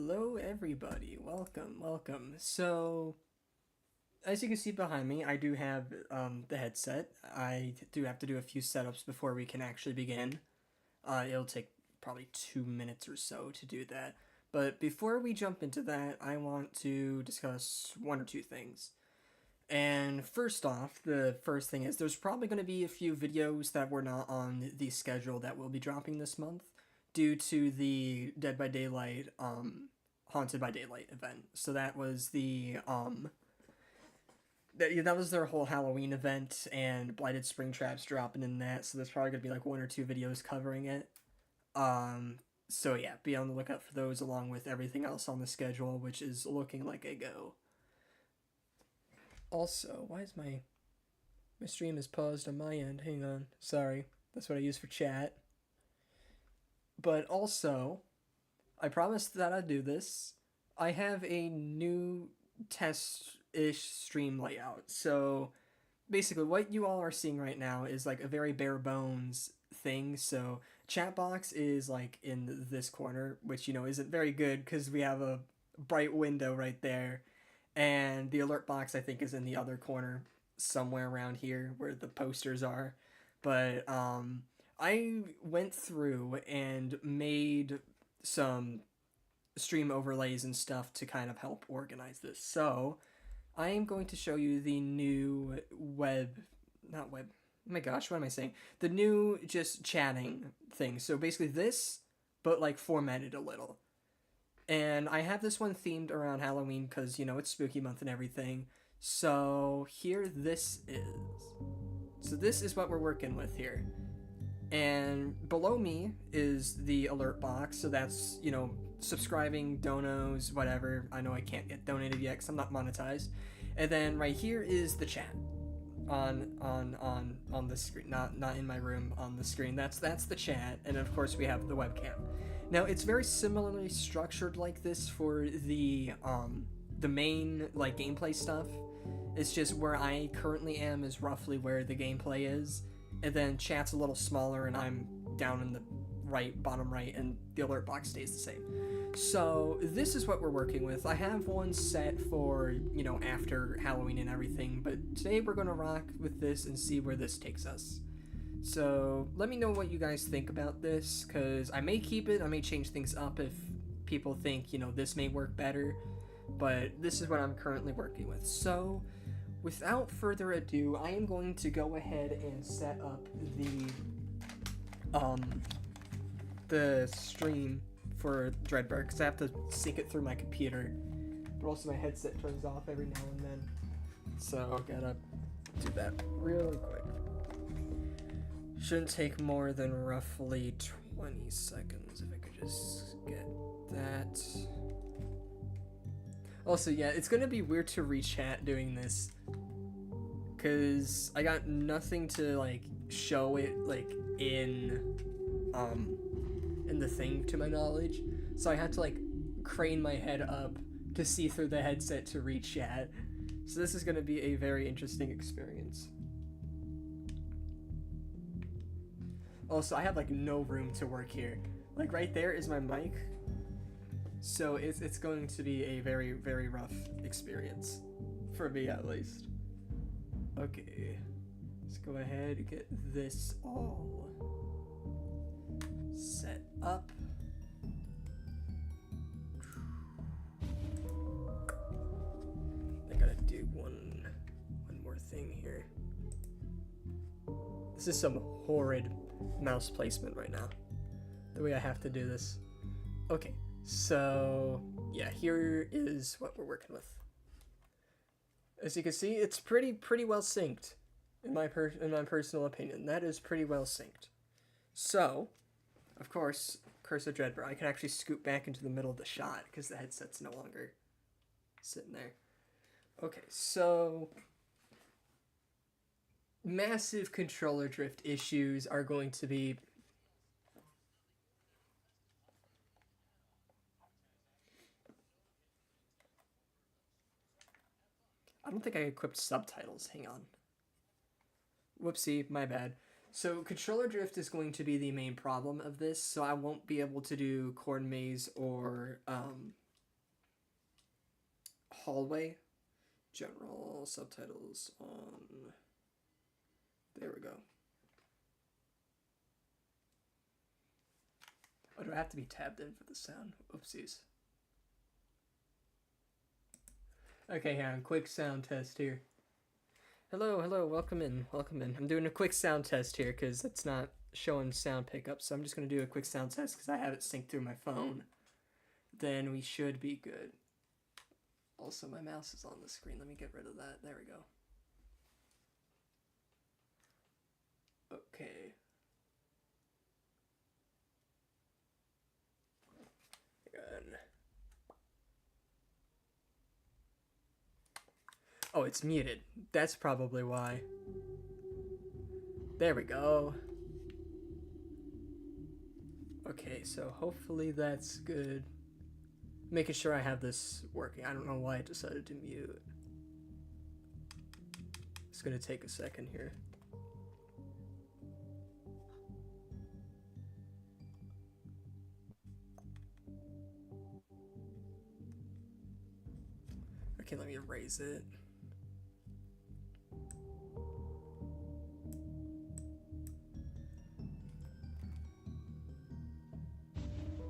Hello everybody, welcome. So, as you can see behind me, I do have the headset. I do have to do a few setups before we can actually begin. It'll take probably 2 minutes or so to do that. But before we jump into that, I want to discuss one or two things. And first off, the first thing is there's probably going to be a few videos that were not on the schedule that will be dropping this month due to the Dead by Daylight, Haunted by Daylight event. So that was that was their whole Halloween event, and Blighted Springtrap's dropping in that. So there's probably gonna be like one or two videos covering it. So yeah, be on the lookout for those along with everything else on the schedule, which is looking like a go. Also, why is my stream is paused on my end? Hang on, sorry. That's what I use for chat. But also, I promised that I'd do this. I have a new test-ish stream layout. So basically what you all are seeing right now is like a very bare bones thing. So chat box is like in this corner, which isn't very good because we have a bright window right there. And the alert box I think is in the other corner somewhere around here where the posters are. But I went through and made some stream overlays and stuff to kind of help organize this. So I am going to show you the new not web, oh my gosh, what am I saying? The new just chatting thing. So basically this, but like formatted a little. And I have this one themed around Halloween because, it's spooky month and everything. So here this is. So this is what we're working with here. And below me is the alert box. So that's, subscribing, donos, whatever. I know I can't get donated yet because I'm not monetized. And then right here is the chat on the screen, not in my room, on the screen. That's the chat, and of course we have the webcam. Now it's very similarly structured like this for the main like gameplay stuff. It's just where I currently am is roughly where the gameplay is, and then chat's a little smaller and I'm down in the bottom right, and the alert box stays the same. So this is what we're working with. I have one set for, after Halloween and everything, but today we're going to rock with this and see where this takes us. So let me know what you guys think about this, because I may keep it, I may change things up if people think, this may work better, but this is what I'm currently working with. So without further ado, I am going to go ahead and set up the stream for Dreadbear because I have to sync it through my computer, but also my headset turns off every now and then, so I gotta do that really quick. Shouldn't take more than roughly 20 seconds if I could just get that. Also, yeah, it's gonna be weird to re-chat doing this because I got nothing to like show it like in the thing to my knowledge, so I had to like crane my head up to see through the headset to reach chat. So this is going to be a very interesting experience. Also, I have like no room to work here. Like right there is my mic, so it's going to be a very, very rough experience for me at least. Okay, let's go ahead and get this all set up. I gotta do one more thing here. This is some horrid mouse placement right now, the way I have to do this. Okay, so yeah, here is what we're working with. As you can see, it's pretty well synced in my personal opinion. That is pretty well synced. So of course, Curse of Dreadbear, I can actually scoot back into the middle of the shot because the headset's no longer sitting there. Okay, so massive controller drift issues are going to be... I don't think I equipped subtitles. Hang on. Whoopsie, my bad. So controller drift is going to be the main problem of this, so I won't be able to do Corn Maze or hallway. General subtitles on. There we go. Oh, do I have to be tabbed in for the sound? Oopsies. Okay, hang on. Quick sound test here. Hello, hello. Welcome in. Welcome in. I'm doing a quick sound test here because it's not showing sound pickup. So I'm just going to do a quick sound test because I have it synced through my phone. Then we should be good. Also, my mouse is on the screen. Let me get rid of that. There we go. Okay. Good. Oh, it's muted. That's probably why. There we go. Okay, so hopefully that's good. Making sure I have this working. I don't know why I decided to mute. It's gonna take a second here. Okay, let me erase it.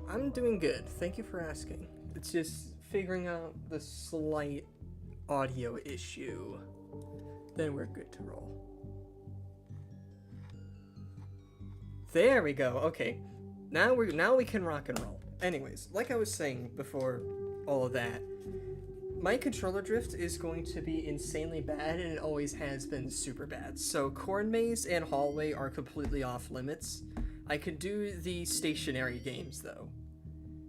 I'm doing good. Thank you for asking. It's just figuring out the slight audio issue. Then we're good to roll. There we go. Okay. Now we can rock and roll. Anyways, like I was saying before all of that, my controller drift is going to be insanely bad, and it always has been super bad. So Corn Maze and Hallway are completely off limits. I can do the stationary games though.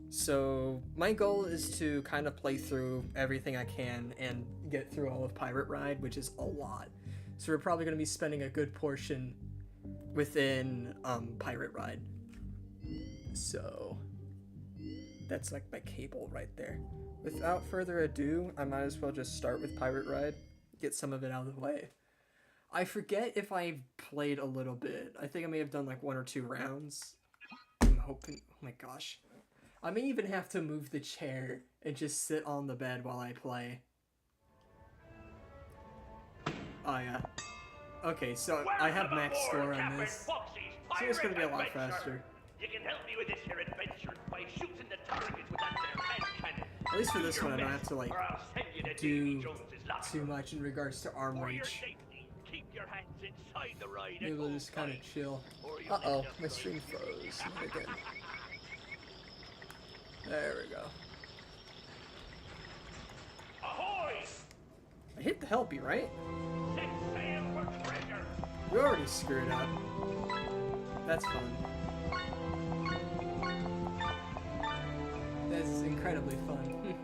So my goal is to kind of play through everything I can and get through all of Pirate Ride, which is a lot. So we're probably going to be spending a good portion within Pirate Ride. So that's like my cable right there. Without further ado, I might as well just start with Pirate Ride, get some of it out of the way. I forget if I've played a little bit. I think I may have done like 1 or 2 rounds. I'm hoping, oh my gosh. I may even have to move the chair and just sit on the bed while I play. Oh yeah. Okay, so I have max score on this. So it's gonna be a lot faster. You can help me with this here adventure by shooting the targets with that there hand cannon. At least for this one, I don't have to like do too much in regards to arm reach. Keep your hands inside the ride. Maybe we'll just kind of chill. Uh-oh, my stream froze again. There we go. Ahoy! I hit the helpy, right? Set sail for treasure. We already screwed up. That's fun. That's incredibly fun.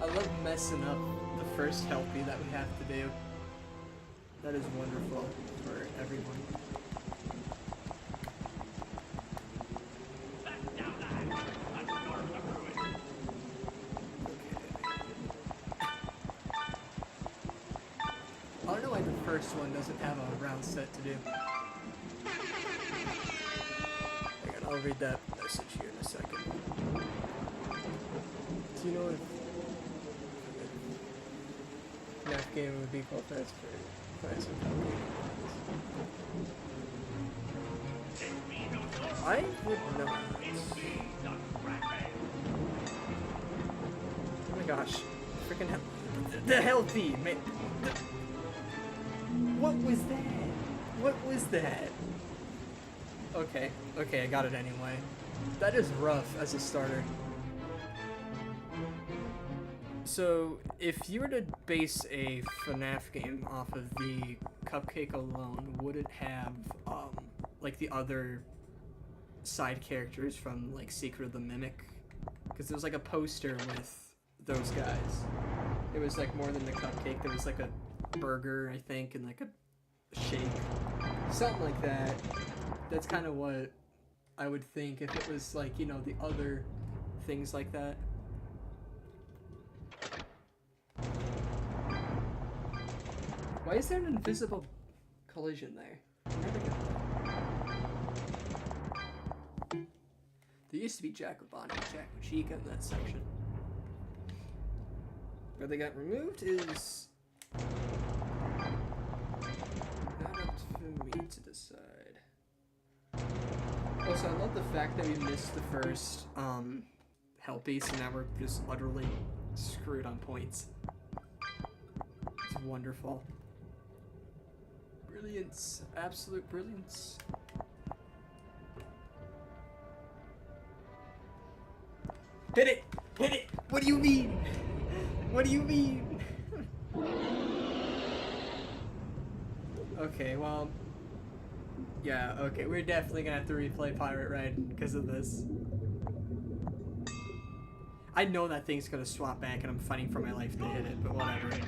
I love messing up the first helpy that we have to do. That is wonderful for everyone. I don't know why the first one doesn't have a round set to do. Hang on, I'll read that message here in a second. Do you know if that game would be called Fast for Fast and I would not. Oh my gosh. Freaking hell. The healthy man. What was that? What was that? Okay, I got it anyway. That is rough as a starter. So, if you were to base a FNAF game off of the cupcake alone, would it have, like the other side characters from, like, Secret of the Mimic? Because there was, like, a poster with those guys. It was, like, more than the cupcake. There was, like, a burger, I think, and, like, a shake. Something like that. That's kind of what I would think if it was, like, you know, the other things like that. Why is there an invisible collision there? Never get that. There used to be Jack with Bonnie and Jack with Chica in that section. Where they got removed is not up to me to decide. Also, I love the fact that we missed the first hell piece, and now we're just utterly screwed on points. It's wonderful. Brilliance. Absolute brilliance. Hit it! Hit it! What do you mean? What do you mean? Okay, well... Yeah, okay, we're definitely gonna have to replay Pirate Ride because of this. I know that thing's gonna swap back and I'm fighting for my life to hit it, but whatever. Okay,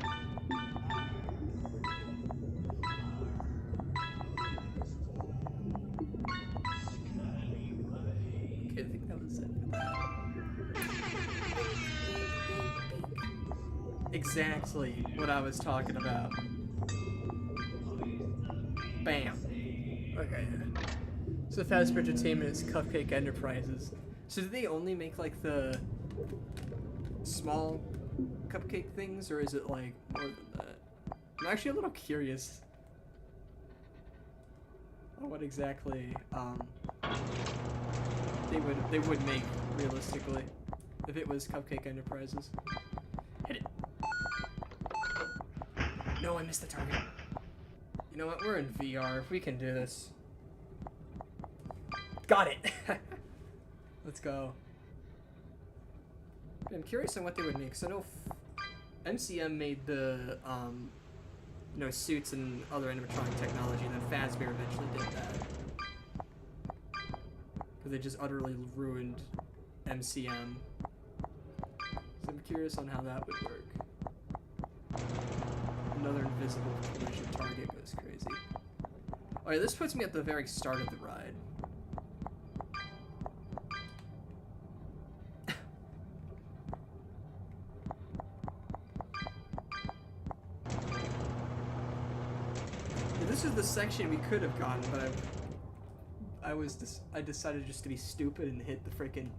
I think that was it for that. Exactly what I was talking about. Bam. Okay. So Fast Entertainment is Cupcake Enterprises. So do they only make like the small cupcake things, or is it like more than that? I'm actually a little curious on what exactly they would make realistically if it was Cupcake Enterprises. Hit it. No, I missed the target. You know what? We're in VR. We can do this. Got it. Let's go. I'm curious on what they would make. So I know MCM made the you know, suits and other animatronic technology, and then Fazbear eventually did that. Because they just utterly ruined MCM. So I'm curious on how that would work. Another invisible collision target goes crazy. Alright, this puts me at the very start of the ride. This is the section we could have gotten, but I decided just to be stupid and hit the freaking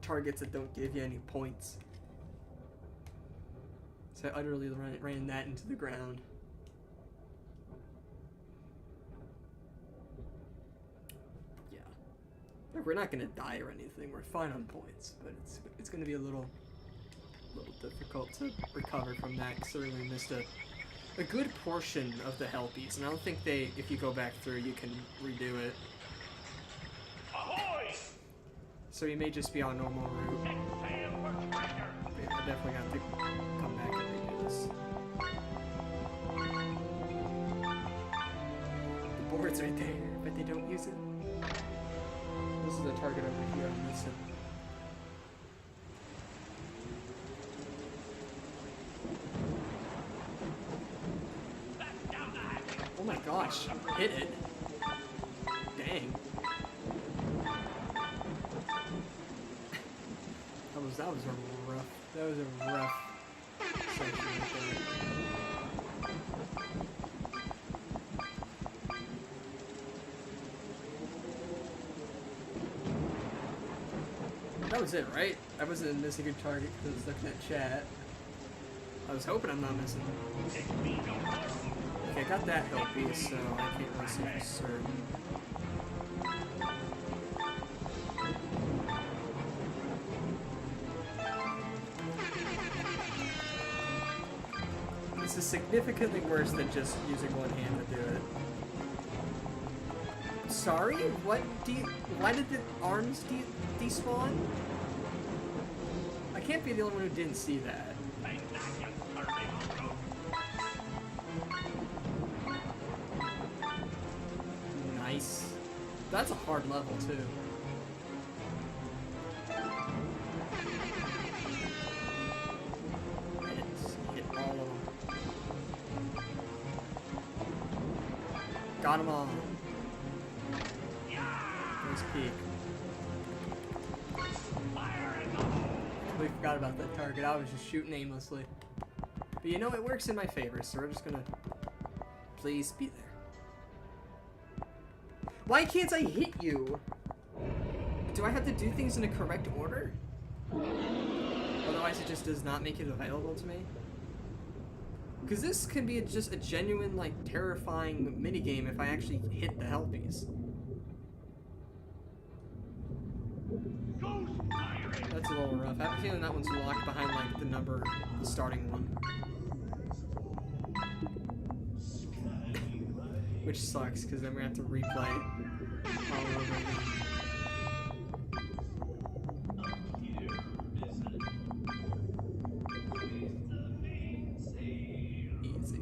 targets that don't give you any points. So I utterly ran that into the ground. Yeah. Look, we're not gonna die or anything. We're fine on points, but it's gonna be a little difficult to recover from that, considering we missed a good portion of the hell piece, and I don't think if you go back through, you can redo it. Ahoy! So you may just be on normal route. Yeah, I definitely have to come back and redo this. The board's right there, but they don't use it. This is a target over here I'm missing. Oh my gosh, hit it. Dang. That was a rough section right there. That was it, right? I wasn't missing a target because I was looking at chat. I was hoping I'm not missing. Okay, I got that hill piece, so I can't really say for certain. This is significantly worse than just using one hand to do it. Sorry? Why did the arms despawn? I can't be the only one who didn't see that. Nice. That's a hard level, too. Hit all of them. Got them all. Nice peek. We forgot about that target. I was just shooting aimlessly. But you know, it works in my favor, so we're just gonna... Please be there. Why can't I hit you? Do I have to do things in a correct order? Otherwise, it just does not make it available to me. Because this can be just a genuine, like, terrifying minigame if I actually hit the helpies. That's a little rough. I have a feeling that one's locked behind, like, the starting one. Which sucks, because then we have to replay it all over again. Easy.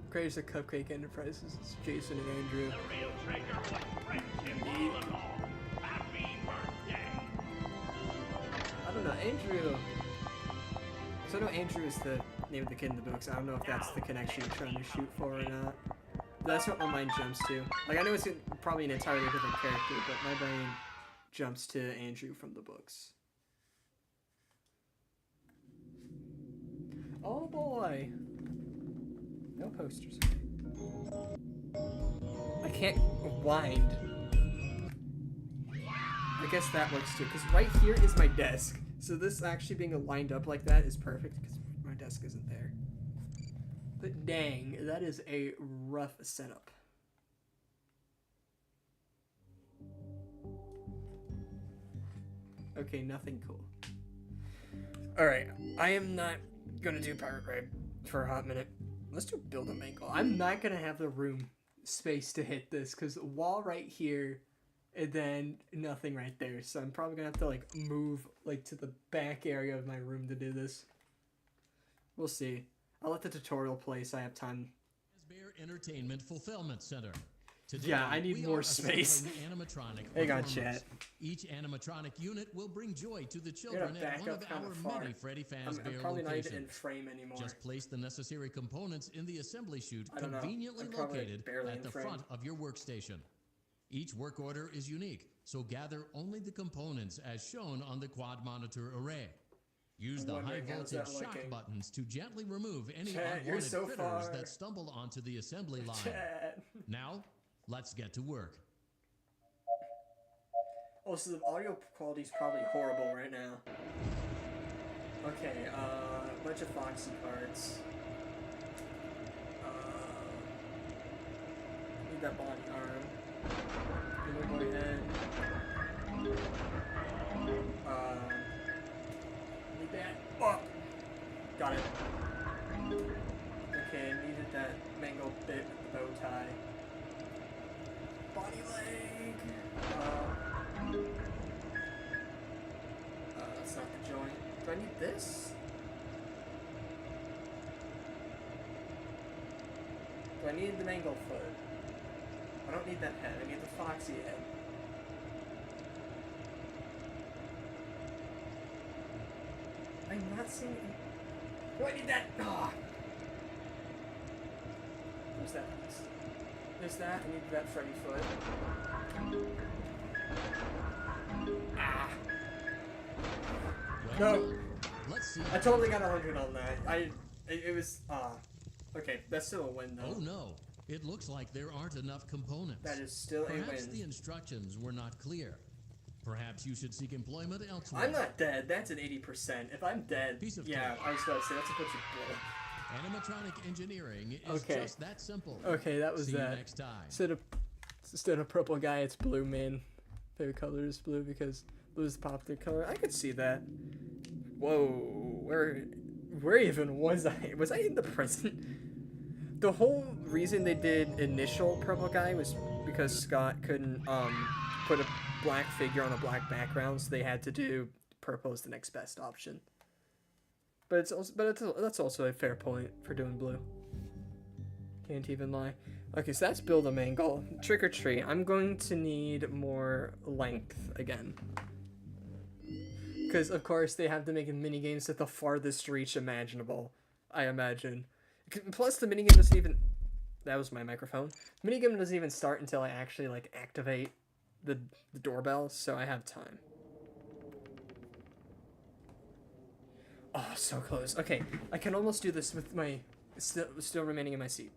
Creators of Cupcake Enterprises. It's Jason and Andrew. The real treasure was friendship all along. Happy birthday. I don't know, Andrew. So I know Andrew is the name of the kid in the books. I don't know if that's the connection you're trying to shoot for or not. But that's what my mind jumps to. Like, I know it's probably an entirely different character, but my brain jumps to Andrew from the books. Oh boy. No posters. I can't wind. I guess that works too, because right here is my desk. So this actually being lined up like that is perfect, because my desk isn't there. But dang, that is a rough setup. Okay, nothing cool. Alright, I am not gonna do Pirate Raid for a hot minute. Let's do Build a Mangle. I'm not gonna have the room space to hit this, because wall right here, and then nothing right there. So I'm probably gonna have to like move like to the back area of my room to do this. We'll see. I'll let the tutorial play so I have time. Dreadbear Entertainment Fulfillment Center. Today, Yeah, I need we more are space. assembling animatronic Hang on, performers. chat. Each animatronic unit will bring joy to the You're gonna children at back one up of kind our of far. many Freddy I'm Fazbear probably not even in locations. frame anymore. Just place the necessary components in the assembly chute I don't know. conveniently I'm probably located barely at in the frame. front of your workstation. Each work order is unique, so gather only the components as shown on the quad monitor array. Use the high wondering, how's voltage that shock looking? buttons to gently remove any Chat, you're unwanted so critters far. that stumble onto the assembly line. Chat. Now, let's get to work. Oh, so the audio quality is probably horrible right now. Okay, a bunch of Foxy cards. Need that body arm. Little boy head. Need that. Oh! Got it. Okay, needed that mango bit with the bow tie. Body leg! That's not the joint. Do I need this? Do I need the mango foot? I don't need that head. I need the foxy head. I'm not seeing it. Do I need that? Ah! Where's that piece? There's that. I need that Freddy foot. Ah! Well, No! let's see. I totally got 100 on that. It was, okay, that's still a win though. Oh no, it looks like there aren't enough components. That is still a Perhaps win. the instructions were not clear. Perhaps you should seek employment elsewhere. I'm not dead. That's an 80%. If I'm dead, Piece of yeah, cake. I was about to say that's a bunch of Animatronic engineering is Okay. just that simple. bull. Okay, that was See that. you next time. Instead of purple guy, it's blue man. Favorite color is blue because blue is the popular color. I could see that. Whoa, where even was I? Was I in the present? The whole reason they did initial purple guy was because Scott couldn't put a black figure on a black background, so they had to do purple as the next best option. But that's also a fair point for doing blue. Can't even lie. Okay, so that's Build a Mangle. Trick or Treat. I'm going to need more length again. Because, of course, they have to make minigames at the farthest reach imaginable, I imagine. Plus, the minigame doesn't even... That was my microphone. Minigame doesn't even start until I actually, like, activate the doorbell, so I have time. Oh, so close. Okay, I can almost do this with my... Still remaining in my seat.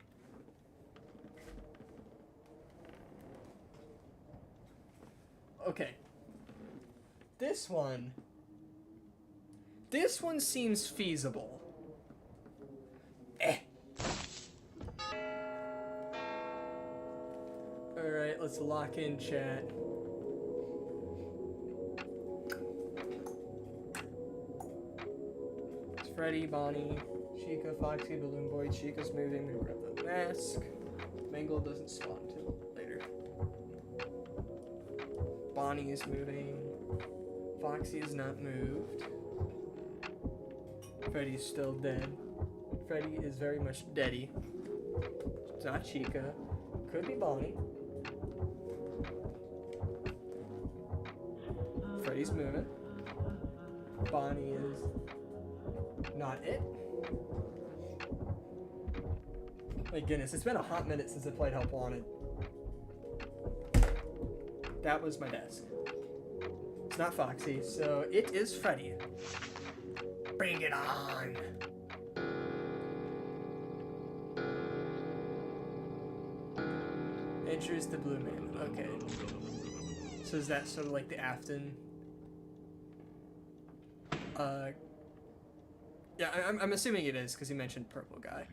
Okay. This one seems feasible. Alright, let's lock in chat. It's Freddy, Bonnie, Chica, Foxy, Balloon Boy. Chica's moving. We grab the mask. Mangle doesn't spawn until later. Bonnie is moving. Foxy is not moved. Freddy's still dead. Freddy is very much deady. It's not Chica. Could be Bonnie. Freddy's moving. Bonnie is not it. My goodness, it's been a hot minute since I played Help Wanted. That was my desk. It's not Foxy, so it is Freddy. Bring it on! Enters the blue man. Okay. So is that sort of like the Afton? Yeah, I'm assuming it is because he mentioned purple guy.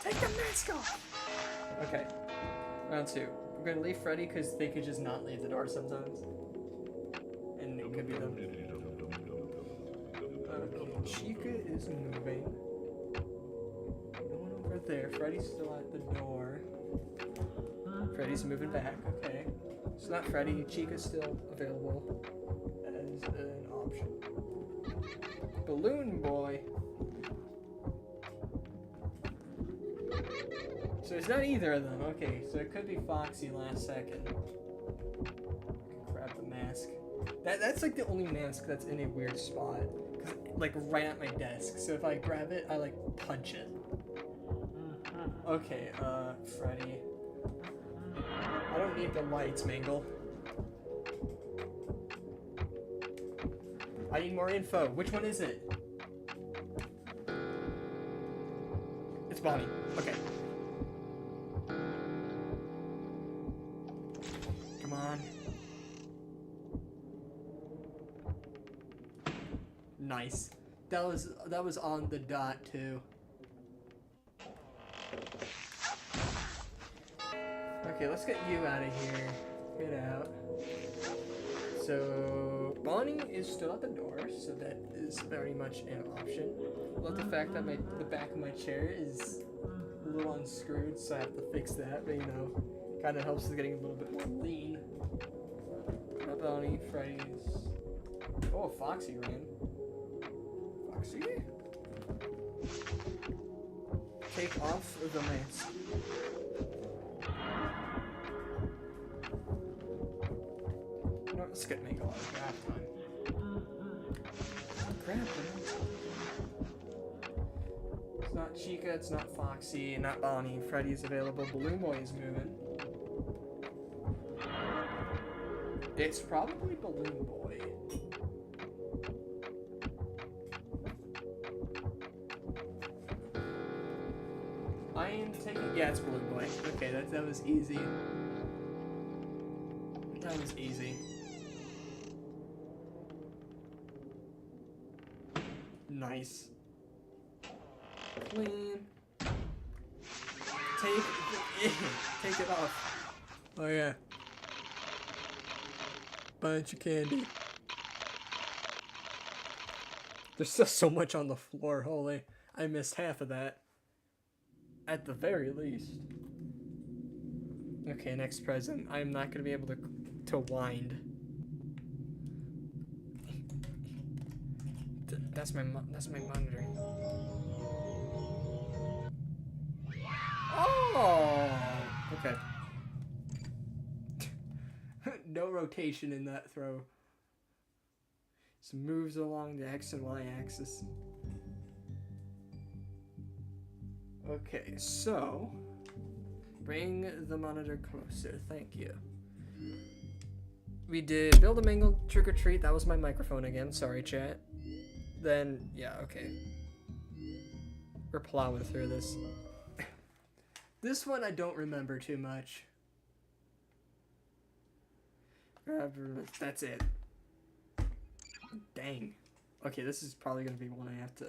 Take the mask off! Okay. Round 2. We're gonna leave Freddy because they could just not leave the door sometimes. And it could be them. Okay, Chica is moving. No one over there. Freddy's still at the door. Freddy's moving back. Okay. It's not Freddy. Chica's still available as an option. Balloon Boy. So it's not either of them. Okay, so it could be Foxy last second. Grab the mask. That's like the only mask that's in a weird spot. Like right at my desk. So if I grab it, I like punch it. Okay, Freddy. I don't need the lights, Mangle. I need more info. Which one is it? It's Bonnie. Okay. Come on. Nice. That was on the dot too. Okay, let's get you out of here. Get out. So Bonnie is still at the door, so that is very much an option. Love the fact that the back of my chair is a little unscrewed, so I have to fix that. But you know, kind of helps with getting a little bit more lean. Not Bonnie, Freddy's. Oh, Foxy ran. Foxy. Take off the mask. You know what, let's get Mangle out of grab time. Grab it. It's not Chica, it's not Foxy, not Bonnie. Freddy's available. Balloon Boy is moving. It's probably Balloon Boy. I am taking... Yeah, it's Balloon Boy. Okay, that was easy. That was easy. Nice. Clean. Take it off. Oh yeah. Bunch of candy. There's still so much on the floor, holy. I missed half of that. At the very least. Okay, next present. I'm not gonna be able to wind. That's my monitor. Oh, okay. No rotation in that throw. Just moves along the X and Y axis. Okay, so bring the monitor closer. Thank you. We did build a Mangle trick or treat. That was my microphone again. Sorry, chat. Then yeah, okay. We're plowing through this. This one I don't remember too much. That's it. Dang. Okay, this is probably gonna be one I have to...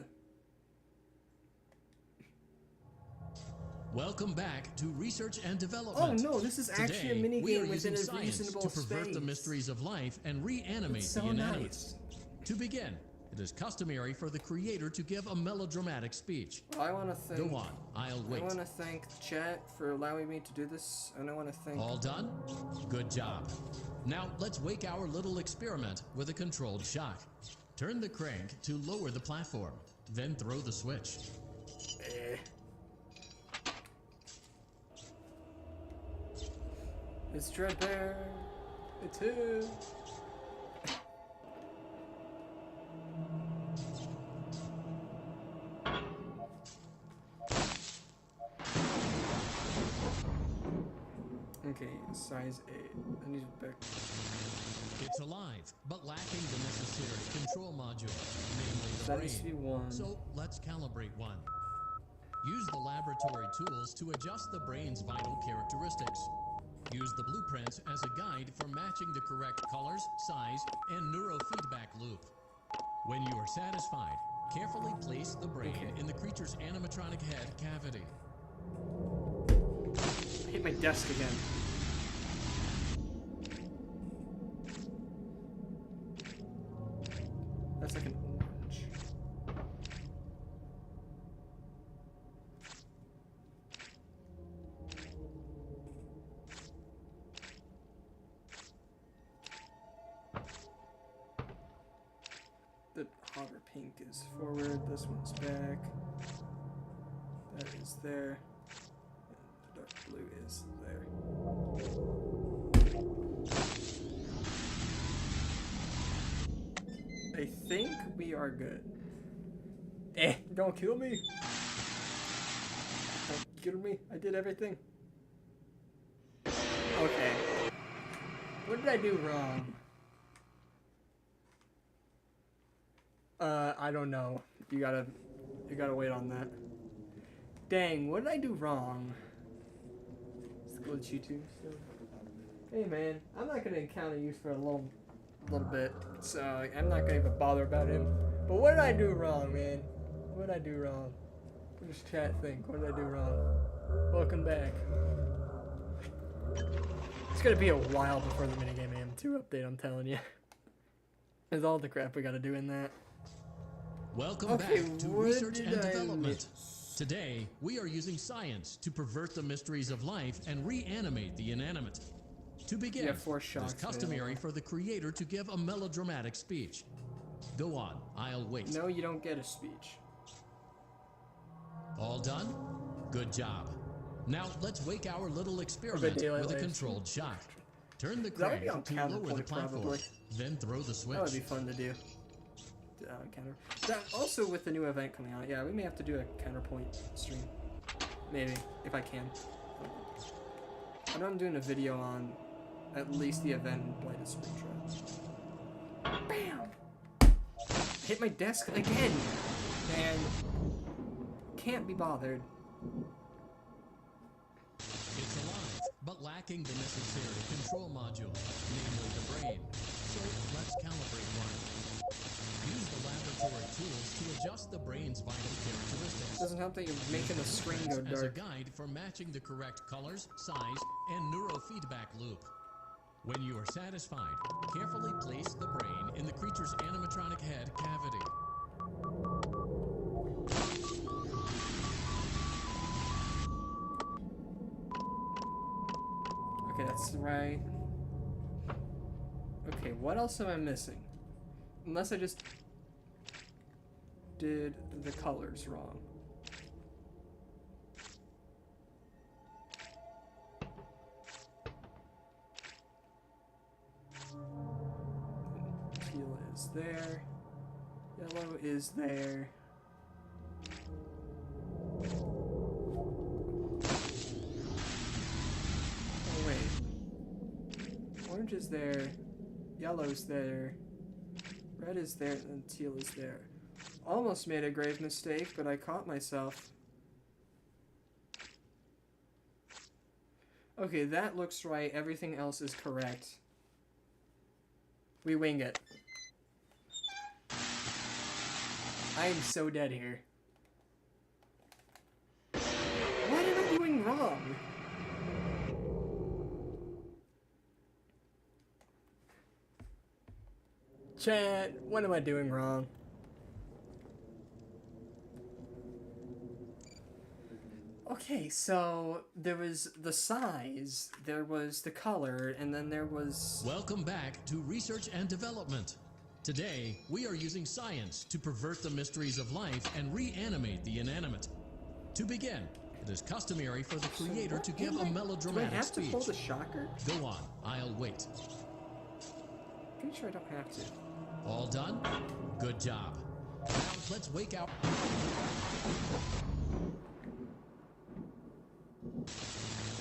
Welcome back to Research and Oh Development. no, this is actually a Today, mini we are game within using a science reasonable to pervert space. the mysteries of life and reanimate It's so the inanimate. nice. To begin, it is customary for the creator to give a melodramatic speech. Well, I want to thank... Go on, I'll wait. I want to thank the chat for allowing me to do this, and I want to thank... All done? Good job. Now let's wake our little experiment with a controlled shock. Turn the crank to lower the platform, then throw the switch. It's Dreadbear. It's him. Okay, size 8. I need to back. It's alive, but lacking the necessary control module, namely the That needs to be brain. 1. So let's calibrate one. Use the laboratory tools to adjust the brain's vital characteristics. Use the blueprints as a guide for matching the correct colors, size, and neurofeedback loop. When you are satisfied, carefully place the brain in the creature's animatronic head cavity. I hit my desk again. That's like an orange. The hotter pink is forward, this one's back. That is there. And the dark blue is there. I think we are good. Don't kill me. Don't kill me. I did everything. Okay. What did I do wrong? I don't know. You gotta wait on that. Dang, what did I do wrong? It's glitchy too. So. Hey man, I'm not gonna encounter you for a little bit, so I'm not gonna even bother about him. But what did I do wrong, man? What did I do wrong? What does chat think? What did I do wrong? Welcome back. It's gonna be a while before the minigame AM2 update, I'm telling you. There's all the crap we gotta do in that. Welcome back to Research and Development. Today, we are using science to pervert the mysteries of life and reanimate the inanimate. To begin, it is customary for the creator to give a melodramatic speech. Go on, I'll wait. No, you don't get a speech. All done? Good job. Now let's wake our little experiment with a controlled shock. Turn the crank to lower the platform, then throw the switch. That would be fun to do. Counter. That also with the new event coming out, yeah, we may have to do a counterpoint stream. Maybe, if I can. I know I'm doing a video on at least the event and Blighted Springtrap. Bam! Hit my desk again! And can't be bothered. It's alive, but lacking the necessary control module, namely the brain. So let's calibrate one. Use the laboratory tools to adjust the brain's vital characteristics. Doesn't help that you're making the screen go dark. As a guide for matching the correct colors, size, and neurofeedback loop. When you are satisfied, carefully place the brain in the creature's animatronic head cavity. Okay, that's right. Okay, what else am I missing? Unless I just did the colors wrong. Teal is there. Yellow is there. Oh wait. Orange is there. Yellow's there. Red is there, and teal is there. Almost made a grave mistake, but I caught myself. Okay, that looks right. Everything else is correct. We wing it. I am so dead here. What am I doing wrong? Chat, what am I doing wrong? Okay, so there was the size, there was the color, and then there was... Welcome back to Research and Development. Today, we are using science to pervert the mysteries of life and reanimate the inanimate. To begin, it is customary for the creator to give a melodramatic Do I have speech. to pull the shocker? Go on, I'll wait. Pretty sure I don't have to. All done? Good job. Now let's wake out.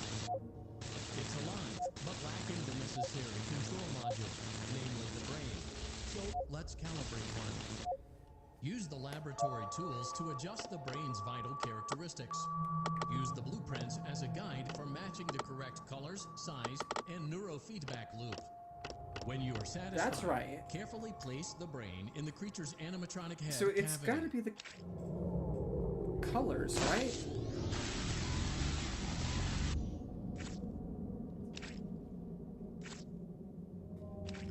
It's alive, but lacking the necessary control module, namely the brain. So let's calibrate one. Use the laboratory tools to adjust the brain's vital characteristics. Use the blueprints as a guide for matching the correct colors, size, and neurofeedback loop. When you are satisfied, That's right. carefully place the brain in the creature's animatronic head So it's cavity. gotta be the colors, right?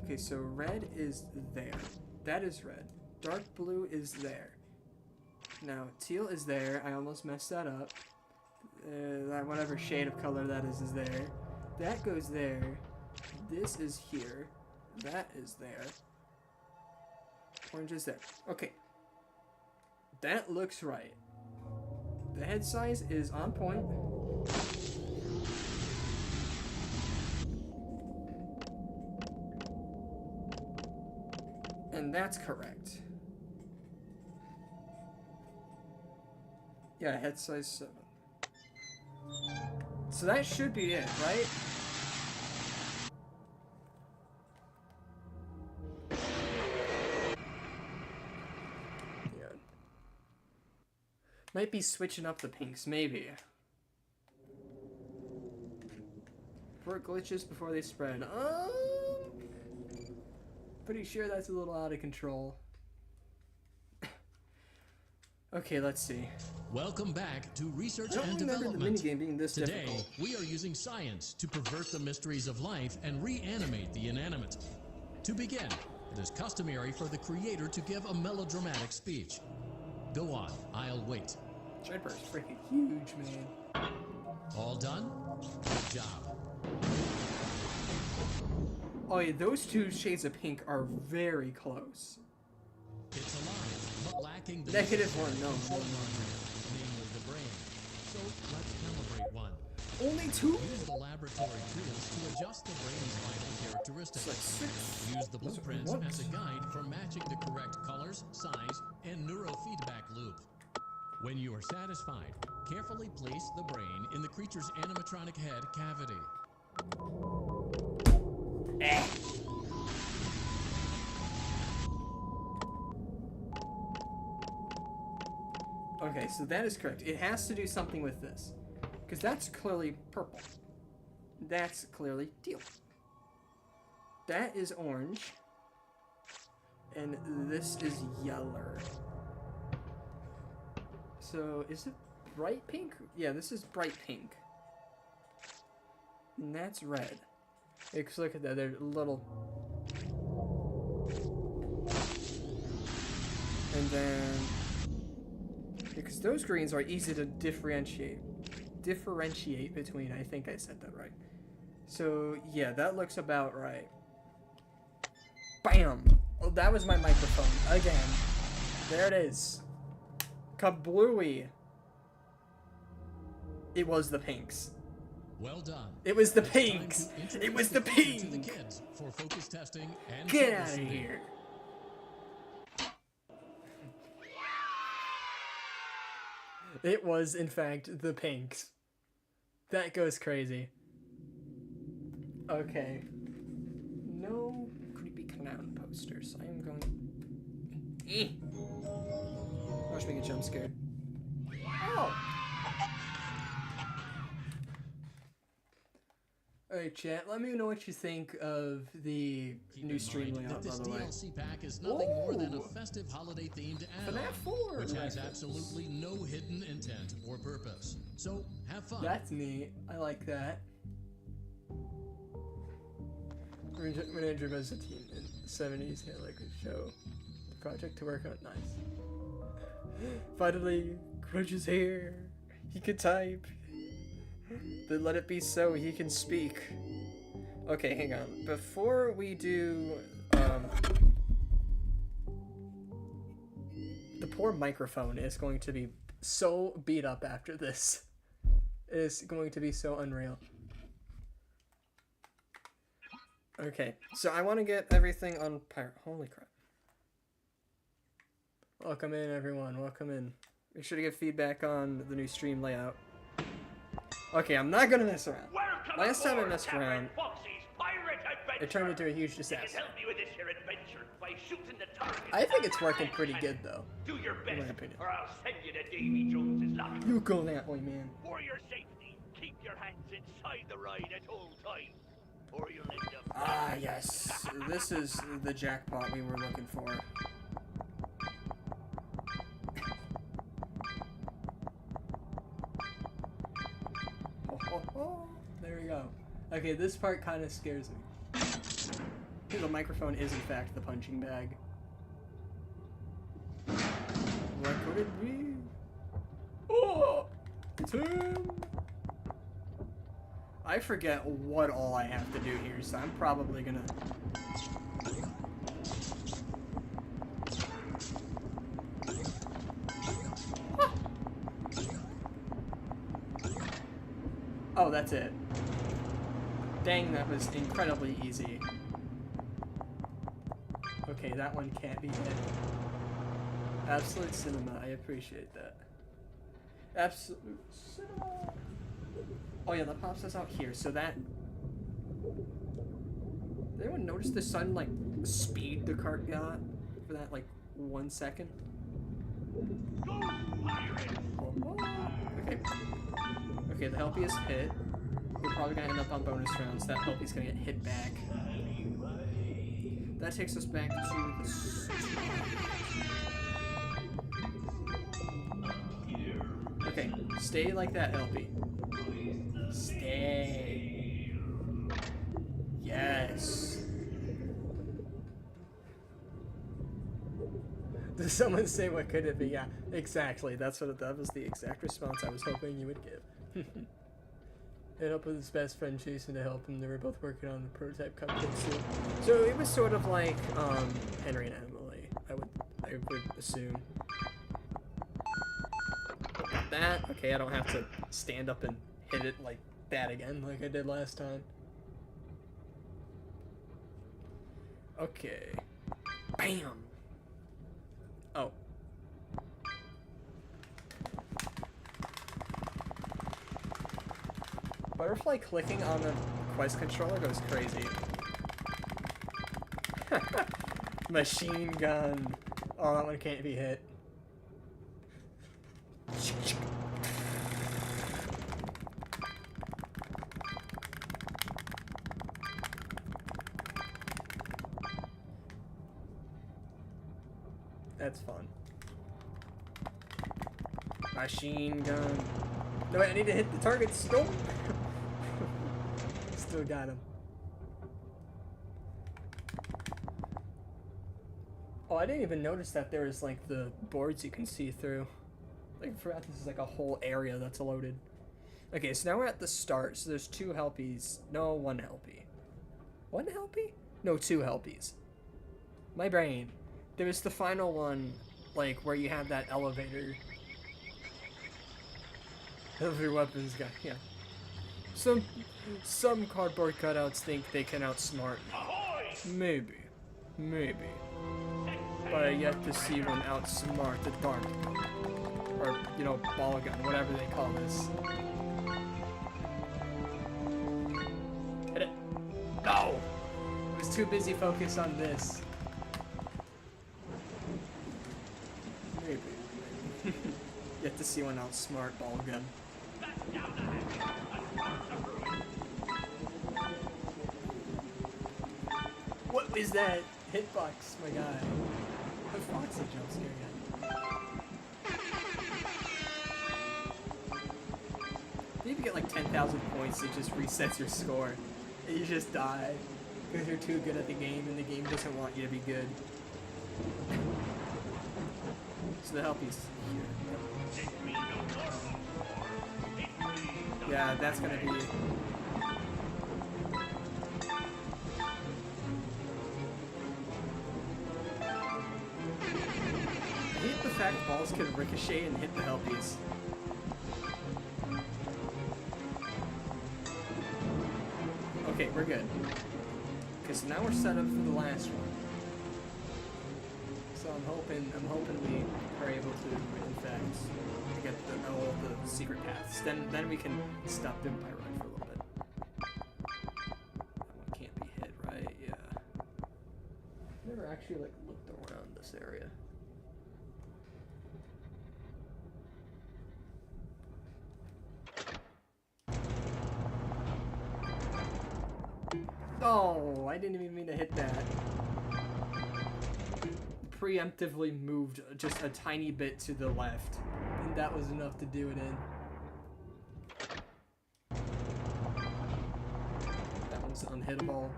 Okay, so red is there. That is red. Dark blue is there. Now, teal is there. I almost messed that up. That whatever shade of color that is there. That goes there. This is here. That is there. Orange is there. Okay. That looks right. The head size is on point. And that's correct. Yeah, head size 7. So that should be it, right? Yeah. Might be switching up the pinks, maybe. Report glitches before they spread. Pretty sure that's a little out of control. Okay, let's see. Welcome back to Research I don't and remember the Development. minigame being this Today, difficult. we are using science to pervert the mysteries of life and reanimate the inanimate. To begin, it is customary for the creator to give a melodramatic speech. Go on, I'll wait. Dreadbear is freaking huge, man. All done? Good job. Oh yeah, those two shades of pink are very close. It's alive, but lacking the Negative necessary one, no, control no, no, no. module, namely the brain. So let's calibrate one. Only two? Use the laboratory tools to adjust the brain's vital characteristics. It's like 6. Use the That's what we blueprints want. as a guide for matching the correct colors, size, and neurofeedback loop. When you are satisfied, carefully place the brain in the creature's animatronic head cavity. Okay, so that is correct. It has to do something with this. Because that's clearly purple. That's clearly teal. That is orange. And this is yellow. So, is it bright pink? Yeah, this is bright pink. And that's red. Because look at that, they're little... And then... Because those greens are easy to differentiate between. I think I said that right. So, yeah, that looks about right. Bam! Oh, that was my microphone. Again. There it is. Kablooey. It was the pinks. Well done. It was the It's time pinks. to introduce It was the creature to the pink. kids for focus testing and Get out of troubleshooting. here. It was, in fact, the pinks. That goes crazy. Okay. No creepy clown posters. I am going... Watch me get jump scared. Oh! Alright, chat, let me know what you think of the Keep new in stream mind layout, that by this the way. DLC pack is nothing more than a Ooh. festive holiday-themed FNAF add-on, 4 which has reference. absolutely no hidden intent or purpose. So, have fun. That's neat. I like that. When Andrew was a teen in the 70s, he had like a show project to work on. Nice. Finally, Crunch is here. He can type. Then let it be so he can speak. Okay, hang on. Before we do, the poor microphone is going to be so beat up after this. It is going to be so unreal. Okay, so I want to get everything on pirate. Holy crap. Welcome in, everyone. Welcome in. Make sure to give feedback on the new stream layout. Okay, I'm not gonna mess around. Welcome Last time I aboard, messed Captain around, Foxy's pirate adventure. it turned into a huge I can disaster. help you with this here adventure by shooting the target. I think it's working pretty good, though. Do your in my best, opinion. or I'll send you to Davy Jones's locker. You go that way, man. For your safety, keep your hands inside the ride at all times, or you'll end up. Ah, yes. This is the jackpot we were looking for. There we go. Okay, this part kind of scares me. The microphone is, in fact, the punching bag. What could it be? Oh! It's him! I forget what all I have to do here, so I'm probably gonna... Oh, that's it. Dang, that was incredibly easy. Okay, that one can't be hit. Absolute cinema, I appreciate that. Absolute cinema! Oh yeah, that pops us out here, so that... Did anyone notice the sudden, like, speed the cart got for that, like, 1 second? Go, pirate! Okay. Okay, the Helpy is hit. We're probably gonna end up on bonus rounds. That Helpy's gonna get hit back. That takes us back to the start. Okay, stay like that, Helpy. Stay. Yes. Does someone say what could it be? Yeah, exactly. That was the exact response I was hoping you would give. And up with his best friend Jason to help him. They were both working on the prototype cupcake suit. So it was sort of like Henry and Emily, I would assume. Got that. Okay, I don't have to stand up and hit it like that again like I did last time. Okay. Bam! Oh. Butterfly clicking on the quest controller goes crazy. Machine gun. Oh, that one can't be hit. That's fun. Machine gun. No, wait, I need to hit the target still. Still got him. Oh, I didn't even notice that there was like the boards you can see through. Like, I forgot this is like a whole area that's loaded. Okay, so now we're at the start. So there's 2 Helpies. No, 1 Helpy. 1 Helpy? No, 2 Helpies. My brain. There was the final one, like, where you have that elevator. Every weapons guy, yeah. Some cardboard cutouts think they can outsmart me. Ahoy! Maybe. Maybe. But I yet to see one outsmart the dark. Or, you know, ball gun, whatever they call this. Hit it. No! I was too busy focused on this. Maybe. Yet to see one outsmart ball gun. is that hitbox, my guy? The Foxy jump scare guy. You even get like 10,000 points, it just resets your score. And you just die because you're too good at the game and the game doesn't want you to be good. So the help is here. Yeah, that's gonna be... I hate the fact balls can ricochet and hit the helpies. Okay, we're good. Okay, so now we're set up for the last one. So I'm hoping we are able to, in fact, get all the secret paths. Then we can stop them by run for a little bit. That one can't be hit, right? Yeah. Never actually like looked around this area. Oh, I didn't even mean to hit that. Preemptively moved just a tiny bit to the left, and that was enough to do it in. That one's unhittable.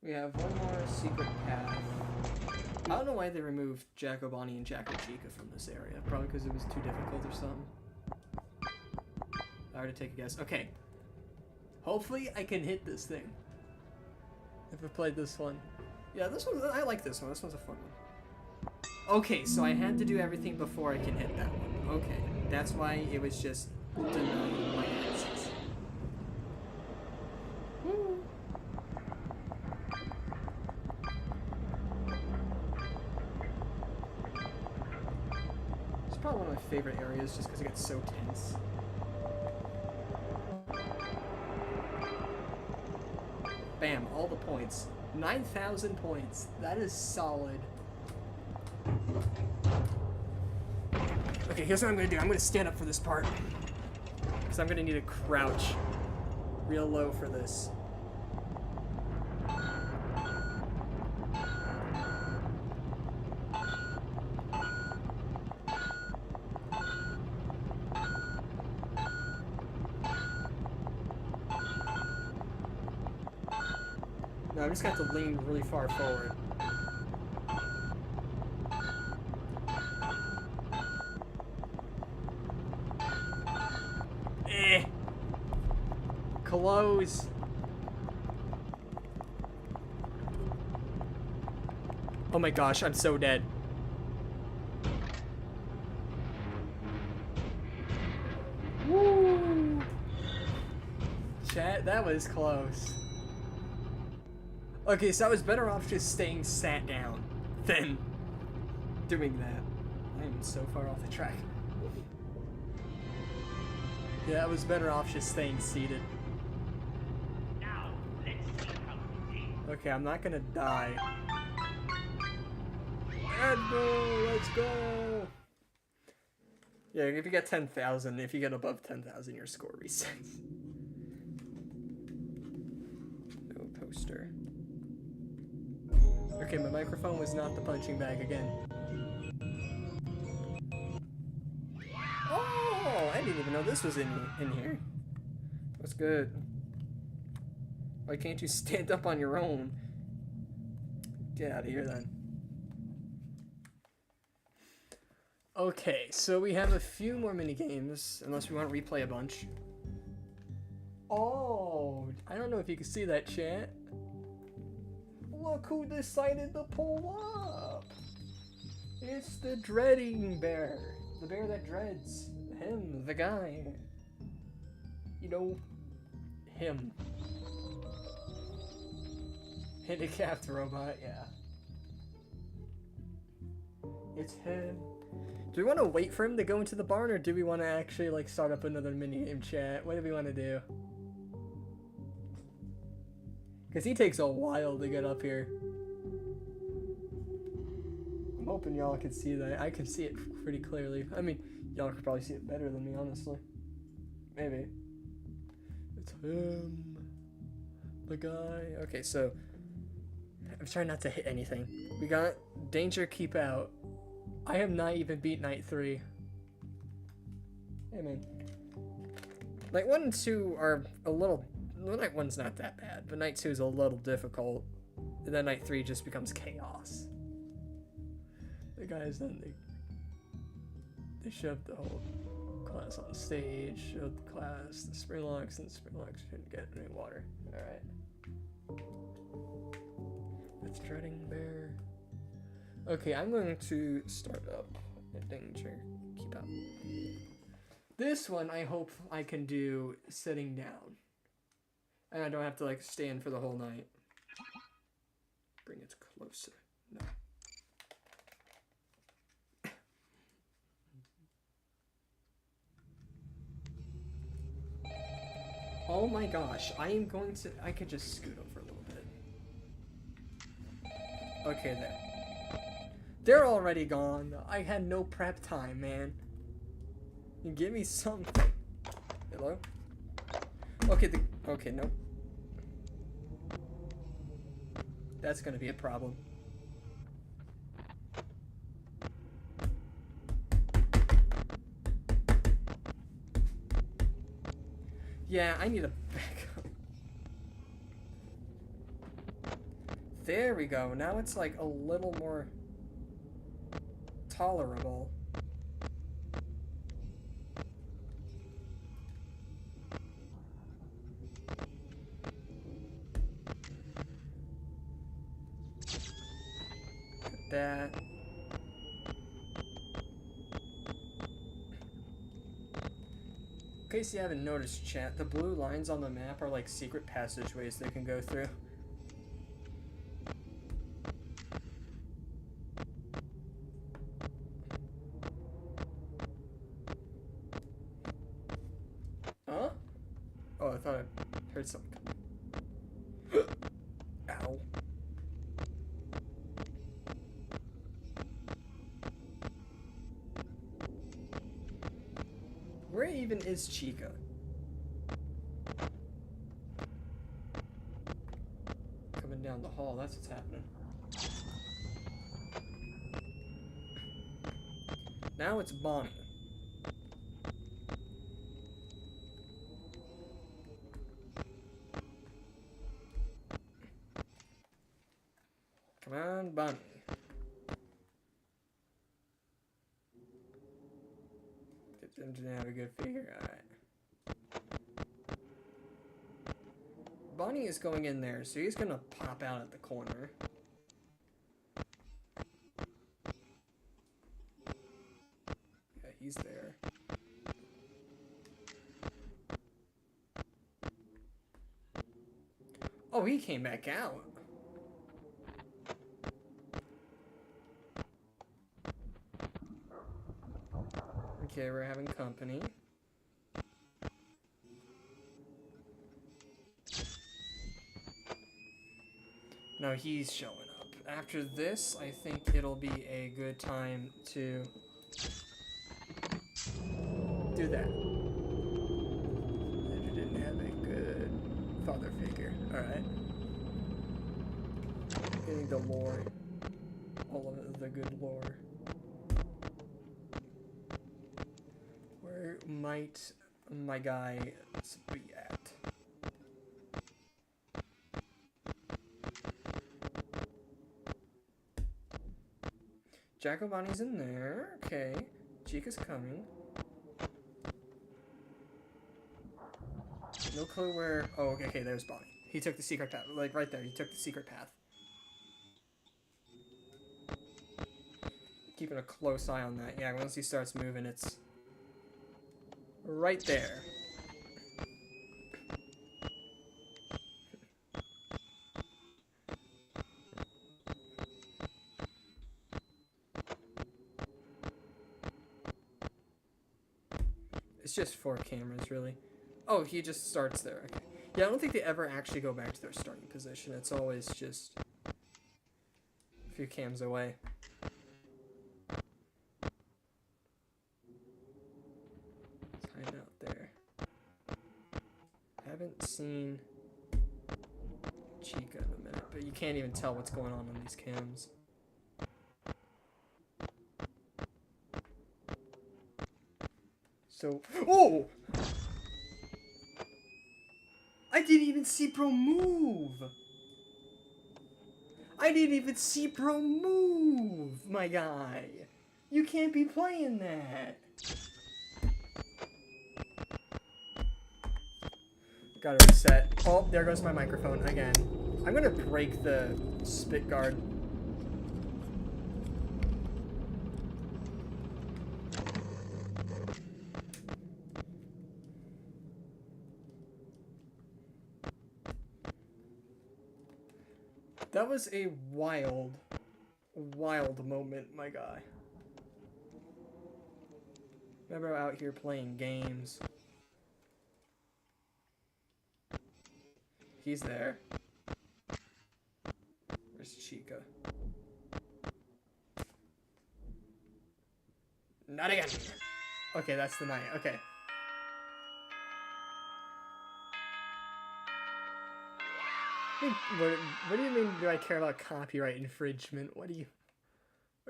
We have one more secret path. I don't know why they removed Jacko Bonnie and Jacko Chica from this area. Probably because it was too difficult or something. I already take a guess. Okay. Hopefully I can hit this thing. If I played this one. Yeah, this one, I like this one. This one's a fun one. Okay, so I had to do everything before I can hit that one. Okay. That's why it was just denying my access. Woo. Probably one of my favorite areas just because it gets so tense. Bam, all the points. 9,000 points. That is solid. Okay, here's what I'm going to do. I'm going to stand up for this part. Because I'm going to need to crouch real low for this. No, I'm just going to have to lean really far forward. Close. Oh my gosh, I'm so dead. Woo! Chat, that was close. Okay, so I was better off just staying sat down than doing that. I am so far off the track. Yeah, I was better off just staying seated. Now, let's see how you did. Okay, I'm not gonna die. Let's go! Yeah, if you get 10,000, if you get above 10,000, your score resets. No poster. Okay, my microphone was not the punching bag again. Oh, I didn't even know this was in here. That's good. Why can't you stand up on your own? Get out of here then. Okay, so we have a few more mini games, unless we want to replay a bunch. Oh, I don't know if you can see that, chat. Look who decided to pull up. It's the dreading bear. The bear that dreads. Him, the guy. You know, him. Handicapped robot, yeah. It's him. Do we want to wait for him to go into the barn, or do we want to actually like start up another minigame, chat? What do we want to do? Because he takes a while to get up here. I'm hoping y'all can see that. I can see it pretty clearly. I mean, y'all could probably see it better than me, honestly. Maybe. It's him. The guy. Okay, so I'm trying not to hit anything. We got danger, keep out. I have not even beat night 3. Hey, man. Night 1 and 2 are a little... Well, night 1's not that bad, but night 2 is a little difficult. And then night 3 just becomes chaos. The guys then, they shoved the whole class on stage, showed the class the spring locks, and the spring locks couldn't get any water. Alright. That's Dreadbear. Okay, I'm going to start up. Danger, keep out. This one I hope I can do sitting down. And I don't have to like stand for the whole night. Bring it closer. No. Oh my gosh, I could just scoot over a little bit. Okay, there. They're already gone. I had no prep time, man. Give me something. Hello? Okay, okay, nope. That's gonna be a problem. Yeah, I need a backup. There we go. Now it's like a little more tolerable. That. In case you haven't noticed, chat, the blue lines on the map are like secret passageways they can go through. Huh? Oh, I thought I heard something. Ow. Where even is Chica? Coming down the hall, that's what's happening. Now it's Bonnie. Come on, Bonnie. Them didn't have a good figure. Alright. Bonnie is going in there, so he's gonna pop out at the corner. Yeah, he's there. Oh, he came back out. Okay, we're having company. No, he's showing up. After this, I think it'll be a good time to do that. You didn't have a good father figure. Alright. Getting the lore. All of it, the good lore. Where might my guy be at? Jacobani's in there. Okay. Chica's coming. No clue where... Oh, okay, there's Bonnie. He took the secret path. Like, right there. He took the secret path. Keeping a close eye on that. Yeah, once he starts moving, it's... right there. It's just 4 cameras, really. Oh, he just starts there. Okay. Yeah, I don't think they ever actually go back to their starting position. It's always just a few cams away. Let's hide out there. Haven't seen Chica in a minute, but you can't even tell what's going on these cams. So, oh! I didn't even see Bro move! I didn't even see Bro move, my guy! You can't be playing that! Gotta reset. Oh, there goes my microphone again. I'm gonna break the spit guard. That was a wild, wild moment, my guy. Remember out here playing games. He's there. Where's Chica? Not again! Okay, that's the night. Okay. What do you mean do I care about copyright infringement? What are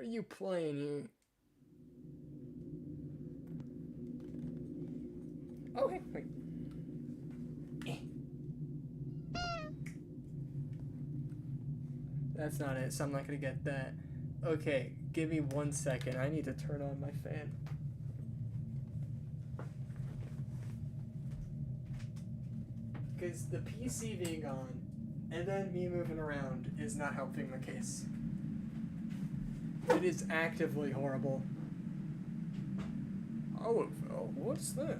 you playing here? Oh, hey, wait. That's not it, so I'm not gonna get that. Okay, give me 1 second. I need to turn on my fan. Because the PC being on and then me moving around is not helping my case. It is actively horrible. Oh, what's that?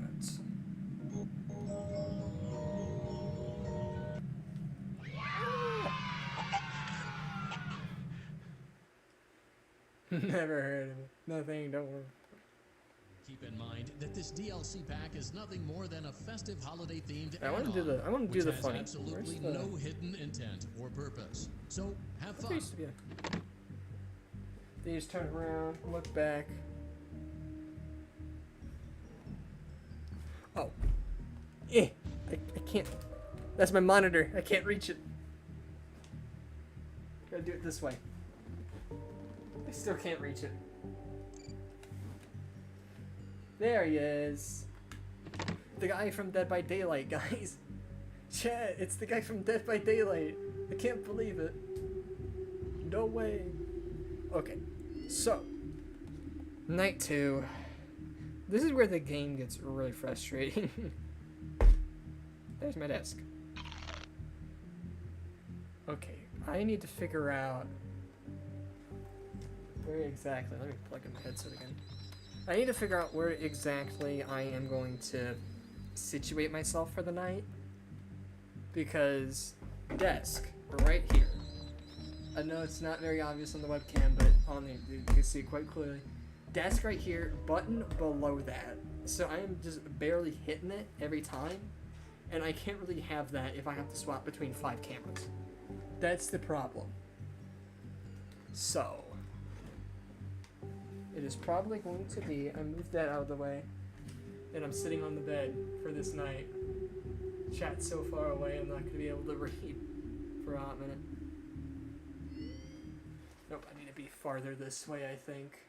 Never heard of it. Nothing, don't worry. Keep in mind that this DLC pack is nothing more than a festive holiday-themed I want to do the funny. Absolutely no hidden intent or purpose. So have fun. They just turn around, look back. Oh. I can't. That's my monitor. I can't reach it. Gotta do it this way. I still can't reach it. There he is. The guy from Dead by Daylight, guys. Chat, it's the guy from Dead by Daylight. I can't believe it. No way. Okay, so. Night 2. This is where the game gets really frustrating. There's my desk. Okay, I need to figure out where exactly. Let me plug in my headset again. I need to figure out where exactly I am going to situate myself for the night. Because desk right here. I know it's not very obvious on the webcam, but on the you can see it quite clearly. Desk right here, button below that. So I am just barely hitting it every time, and I can't really have that if I have to swap between 5 cameras. That's the problem. So it is probably going to be, I moved that out of the way, and I'm sitting on the bed for this night. Chat's so far away, I'm not going to be able to read for a hot minute. Nope, I need to be farther this way, I think.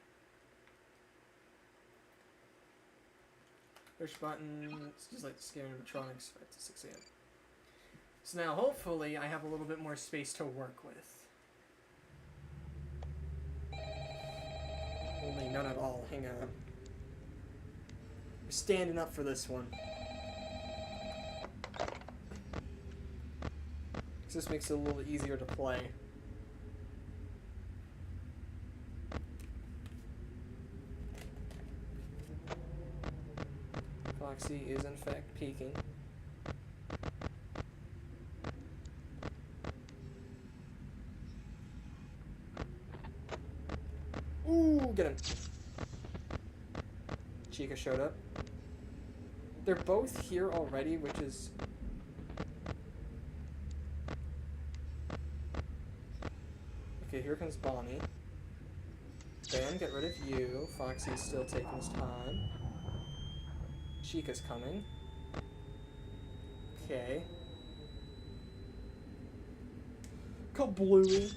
Push button, it's just like the scanner animatronics, 5 to 6 a.m. So now, hopefully, I have a little bit more space to work with. Only none at all. Hang on. We're standing up for this one. This makes it a little easier to play. Foxy is in fact peeking. Ooh, get him. Chica showed up. They're both here already, which is Okay, here comes Bonnie. Dan, get rid of you. Foxy's still taking his time. Chica's coming. Okay. Kablooey.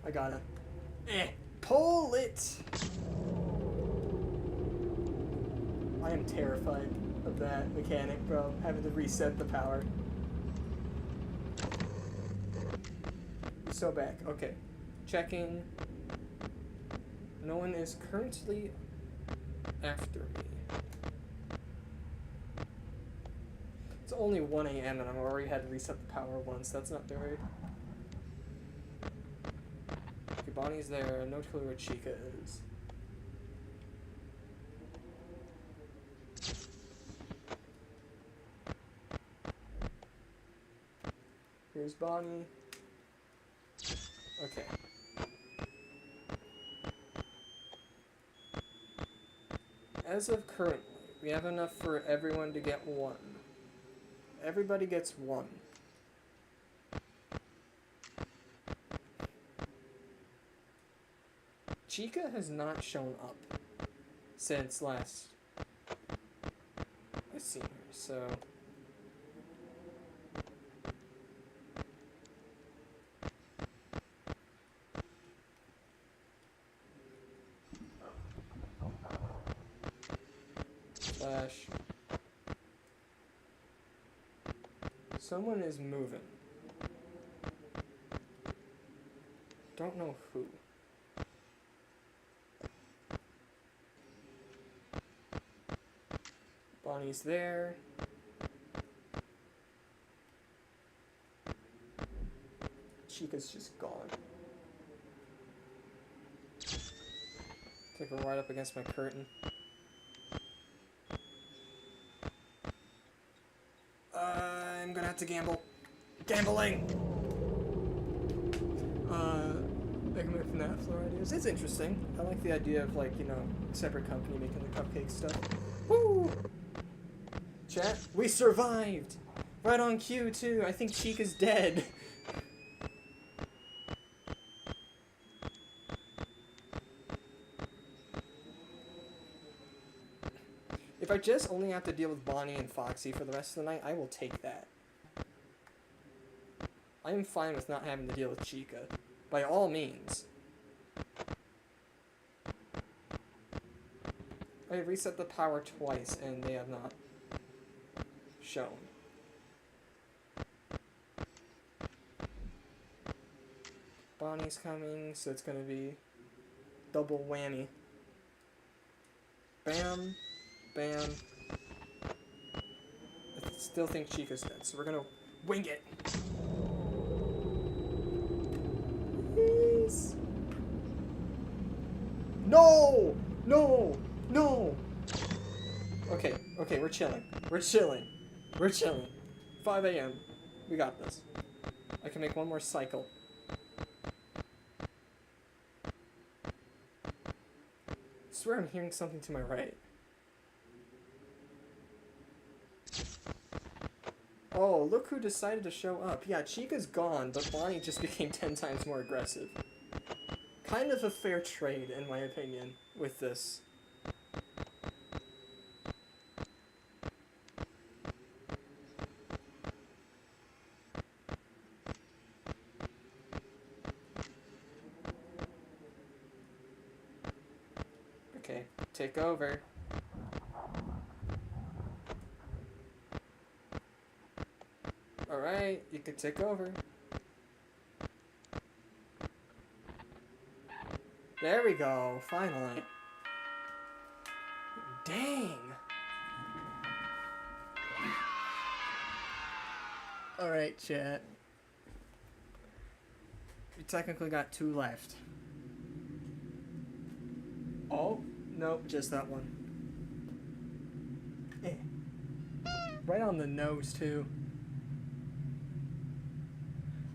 I gotta. Pull it! I am terrified of that mechanic, bro. Having to reset the power. So back. Okay. Checking. No one is currently after me. It's only 1 a.m. and I've already had to reset the power once. That's not very... Okay, Bonnie's there. No clue where Chica is. Here's Bonnie. Okay. As of currently, we have enough for everyone to get 1. Everybody gets 1. Chica has not shown up since last I've seen her, so... Slash. Someone is moving. Don't know who. Bonnie's there. Chica's just gone. Take her right up against my curtain. I'm gonna have to gamble. Gambling! Making my FNAF floor ideas. It's interesting. I like the idea of, like, you know, separate company making the cupcake stuff. Woo! Chat, we survived! Right on cue, too. I think Chica's dead. If I just only have to deal with Bonnie and Foxy for the rest of the night, I will take that. I am fine with not having to deal with Chica. By all means. I have reset the power twice and they have not shown. Bonnie's coming, so it's gonna be double whammy. Bam. Bam. I still think Chica's dead, so we're gonna wing it. Please. No! No! No! Okay, okay, we're chilling. We're chilling. We're chilling. 5 a.m. We got this. I can make one more cycle. I swear I'm hearing something to my right. Oh, look who decided to show up. Yeah, Chica's gone, but Bonnie just became 10 times more aggressive. Kind of a fair trade, in my opinion, with this. Okay, take over. Alright, you can take over. There we go, finally. Dang! Alright, chat. We technically got 2 left. Oh, nope, just that one. Right on the nose, too.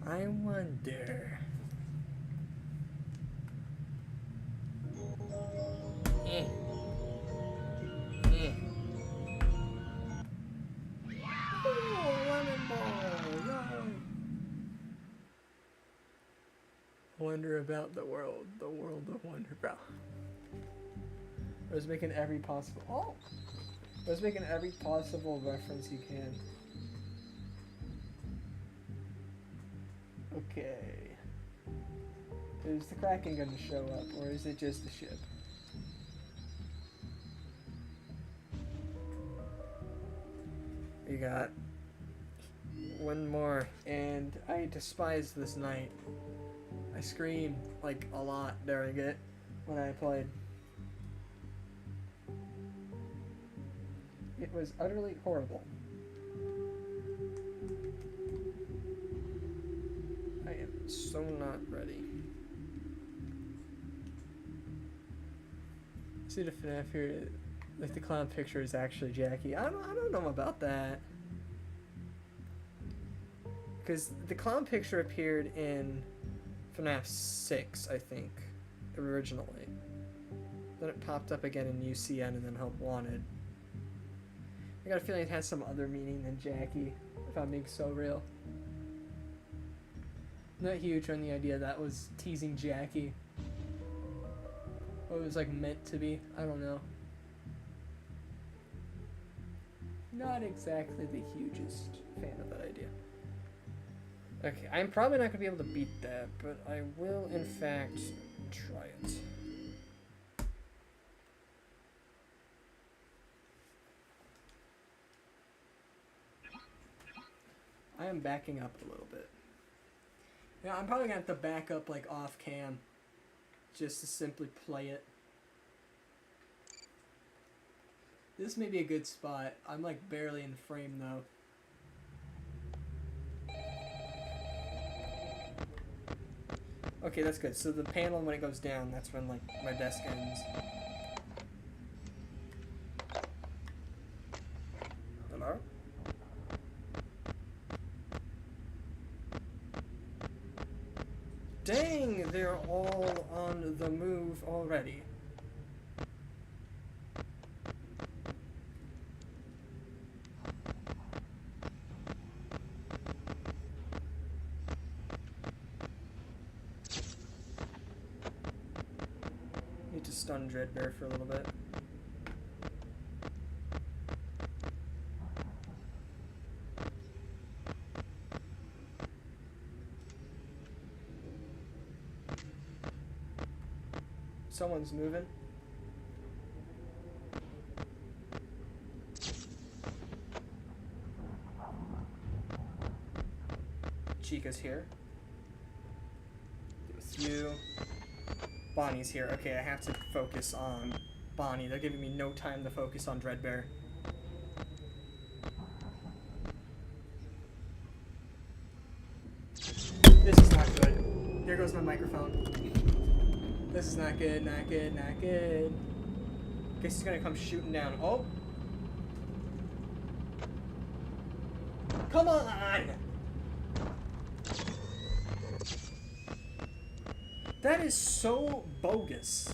I wonder... Wonder about the world of wonder, bro. I was making every possible. Oh, I was making every possible reference you can. Okay. Is the Kraken going to show up, or is it just the ship? We got one more, and I despise this night. I screamed like a lot during it when I played. It was utterly horrible. I am so not ready. See the FNAF here, like the clown picture is actually Jackie. I don't know about that. Because the clown picture appeared in FNAF 6, I think, originally. Then it popped up again in UCN and then Help Wanted. I got a feeling it has some other meaning than Jackie, if I'm being so real. I'm not huge on the idea that was teasing Jackie. Or it was like meant to be, I don't know. Not exactly the hugest fan of that idea. Okay, I'm probably not going to be able to beat that, but I will in fact try it. I am backing up a little bit. Yeah, I'm probably going to have to back up like off cam just to simply play it. This may be a good spot. I'm like barely in frame though. Okay, that's good. So the panel, when it goes down, that's when like my desk ends. Hello? Dang, they're all on the move already. Need to stun Dreadbear for a little bit. Someone's moving. Chica's here. With you. Bonnie's here. Okay, I have to focus on Bonnie. They're giving me no time to focus on Dreadbear. This is not good. There goes my microphone. This is not good, not good, not good. Guess he's gonna come shooting down. Oh! Come on! That is so bogus.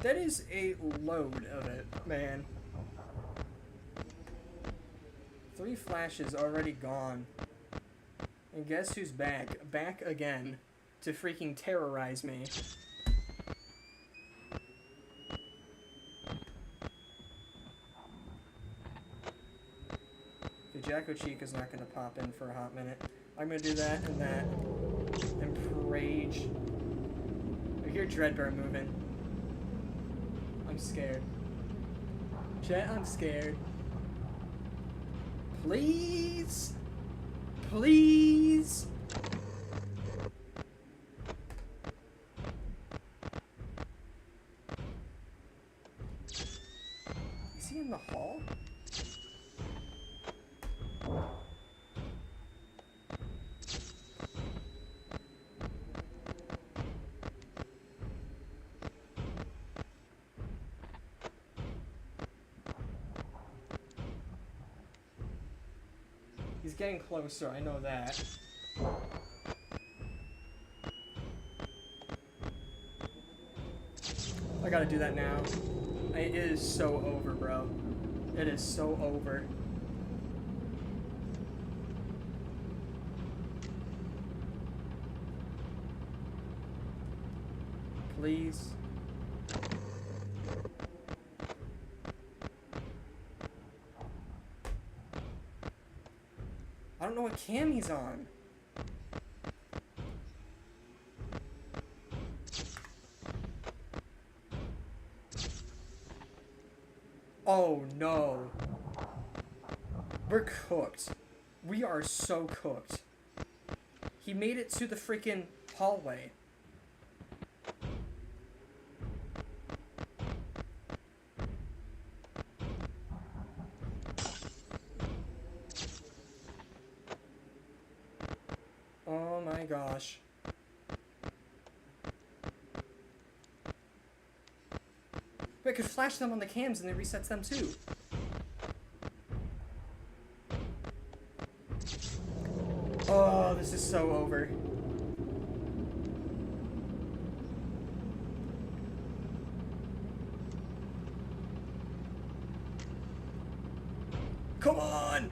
That is a load of it, man. 3 flashes already gone. And guess who's back? Back again to freaking terrorize me. The Jacko Cheek is not going to pop in for a hot minute. I'm going to do that and that. And rage. I hear Dreadbear moving. I'm scared. Chat, I'm scared. Please? Please? Is he in the hall? He's getting closer, I know that. I gotta do that now. It is so over, bro. It is so over. please. I don't know what cam he's on. Oh no. We're cooked. We are so cooked. He made it to the freaking hallway. Oh my gosh. Wait, I could flash them on the cams and it resets them too. Oh, this is so over. Come on!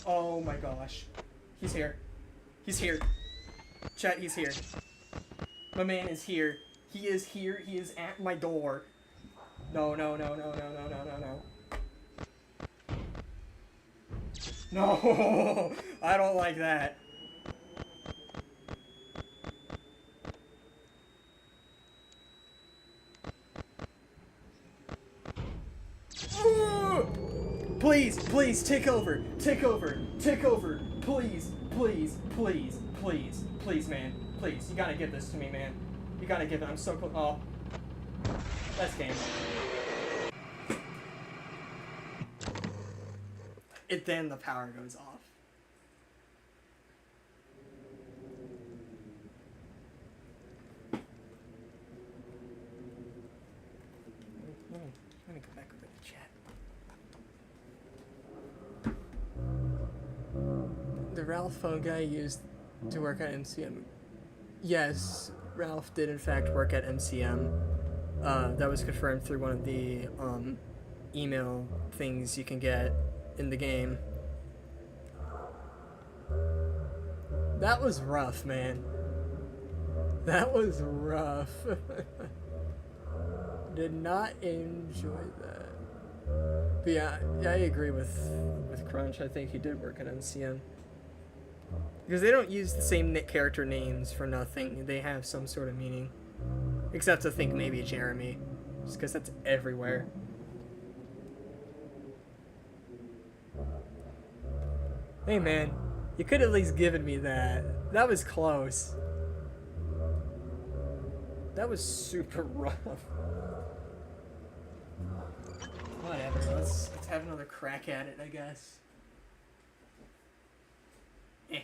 Oh my gosh. He's here. He's here. Chat, he's here. My man is here. He is here. He is at my door. No, no, no, no, no, no, no, no, no. No! I don't like that. Please, please, take over, take over, take over, please, please, please, please, please, man, please, you gotta give this to me, man, you gotta give it, I'm so close, oh, that's game. Then the power goes off. Let me go back over the chat. The Ralph phone guy used to work at MCM. Yes, Ralph did in fact work at MCM. That was confirmed through one of the email things you can get in the game. That was rough, man. That was rough. Did not enjoy that. But yeah, I agree with Crunch. I think he did work at MCM. Because they don't use the same character names for nothing. They have some sort of meaning. Except I think maybe Jeremy. Just because that's everywhere. Hey man, you could at least given me that. That was close. That was super rough. Whatever, let's have another crack at it, I guess. Eh.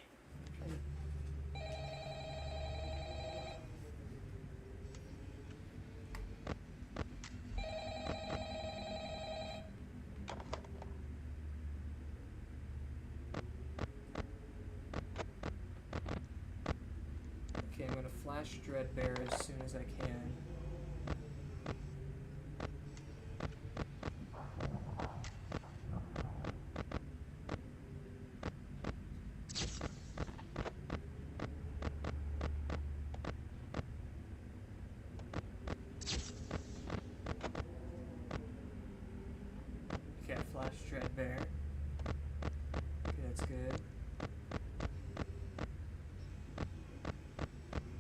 Okay, I'm gonna flash Dreadbear as soon as I can. Okay, I flashed Dreadbear. Okay, that's good.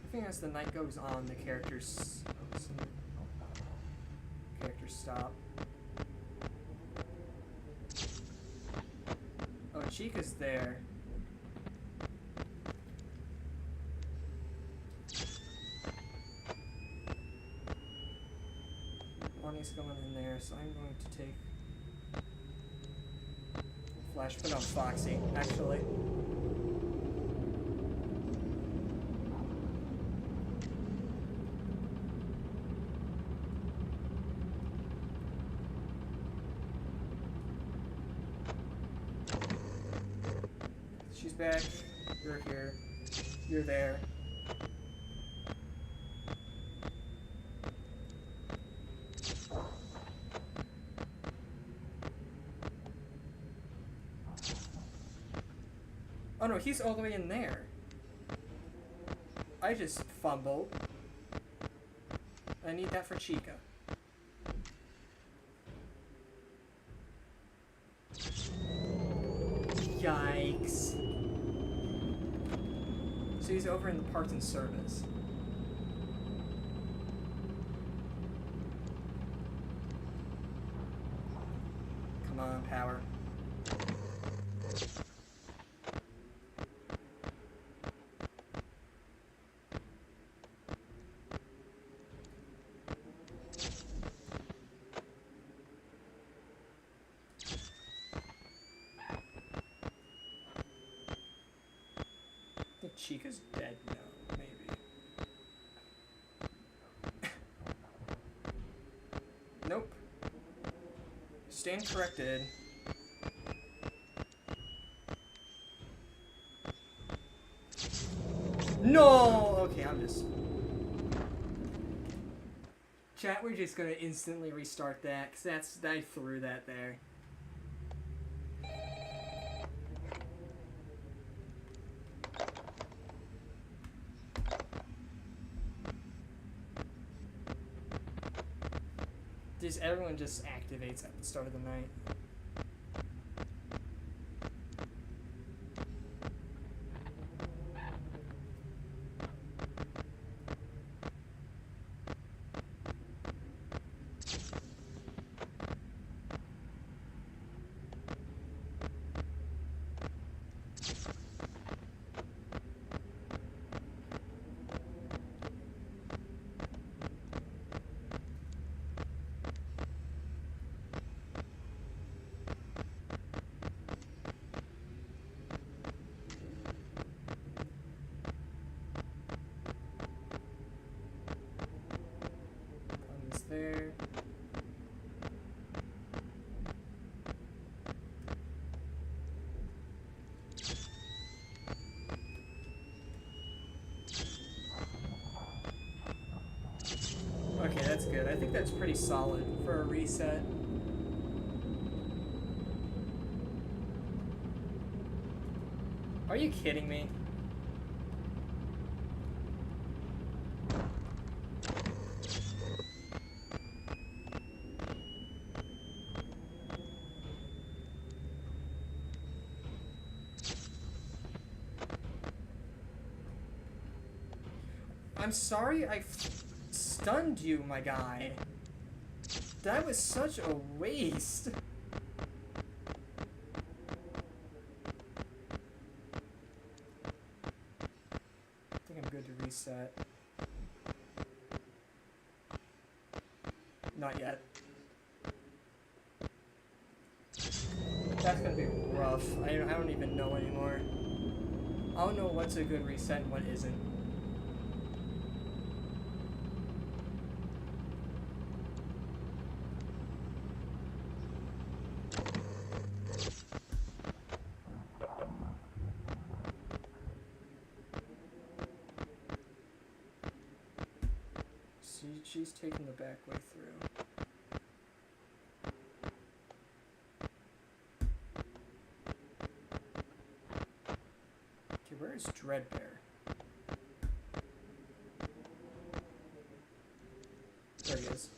I think as the night goes on, the characters stop. Oh, Chica's there. Bonnie's going in there, so I'm going to take Flash, put on Foxy, actually. She's back. You're here. You're there. Oh no, he's all the way in there. I just fumbled. I need that for Chica. Yikes. So he's over in the parts and service. Come on, power. I think Chica's dead now, maybe. Nope. Stand corrected. No! Okay, I'm just... Chat, we're just gonna instantly restart that, because I threw that there. Everyone just activates at the start of the night. There. Okay, that's good. I think that's pretty solid for a reset. Are you kidding me? I'm sorry I stunned you, my guy. That was such a waste. I think I'm good to reset. Not yet. That's gonna be rough. I don't even know anymore. I don't know what's a good reset and what isn't. She's taking the back way through. Okay, where is Dreadbear? There he is.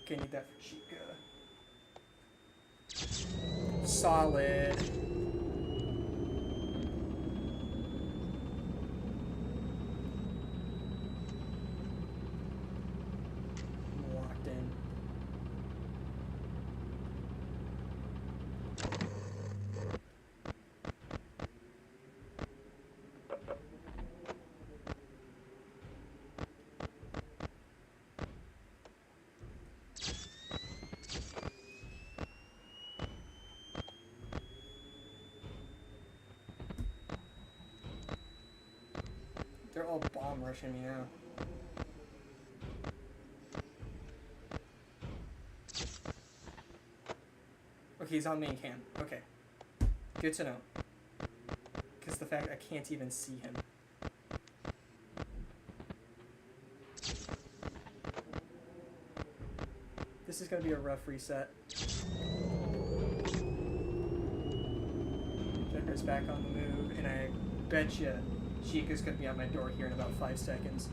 Okay, need that for Chica. Solid. They're all bomb rushing me now. Okay, he's on main cam. Okay. Good to know. Because the fact I can't even see him. This is going to be a rough reset. gets back on the move, and I bet you Chica's gonna be on my door here in about 5 seconds.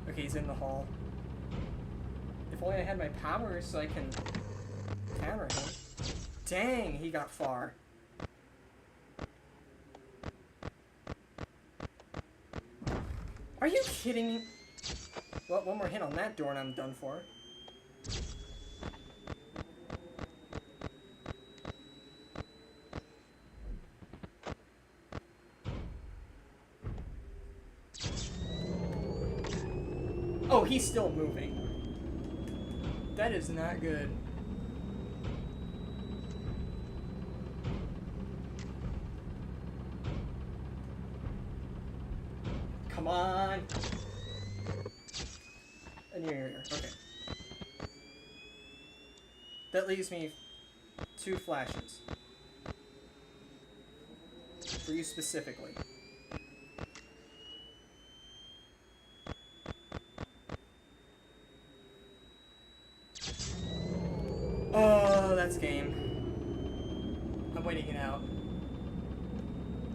Okay, he's in the hall. If only I had my powers so I can counter him. Dang, he got far. Are you kidding me? Well, one more hit on that door and I'm done for. Oh, he's still moving. That is not good. Come on. And you're here. Okay. That leaves me 2 flashes. For you specifically. Oh, that's game. I'm waiting it out.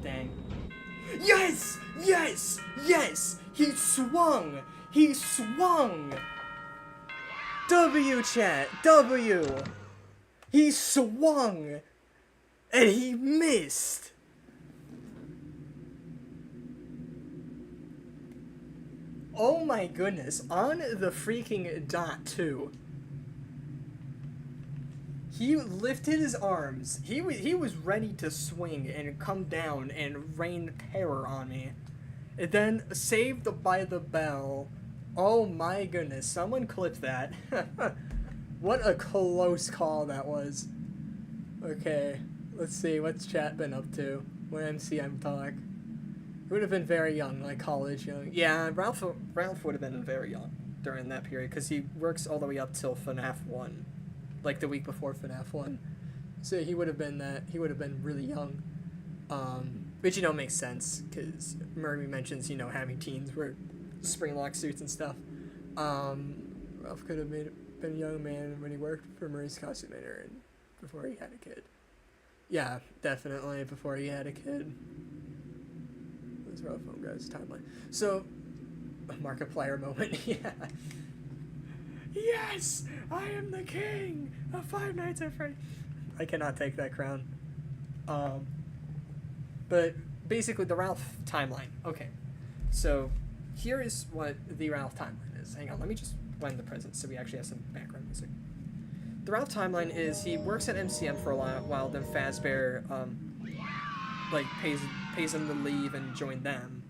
Dang. Yes! Yes! Yes! He swung! He swung! W, chat! W! He swung! And he missed! Oh my goodness. On the freaking dot, too. He lifted his arms. He was ready to swing and come down and rain terror on me. And then saved by the bell. Oh my goodness. Someone clip that. What a close call that was. Okay. Let's see. What's chat been up to? When MCM talk. He would have been very young, like college young. Yeah, Ralph would have been very young during that period. Because he works all the way up till FNAF 1. Like the week before FNAF 1. So he would have been that. He would have been really young. Which, you know, makes sense. Because Murray mentions, you know, having teens wear springlock suits and stuff. Ralph could have been a young man when he worked for Murray's costume maker and before he had a kid. Yeah, definitely before he had a kid. That's Ralph Home Guy's timeline. So, a Markiplier moment, yeah. Yes! I am the king of Five Nights at Freddy's. I cannot take that crown. But basically the Ralph timeline. Okay. So here is what the Ralph timeline is. Hang on, let me just blend the presents so we actually have some background music. The Ralph timeline is he works at MCM for a while, then Fazbear like pays him to leave and join them.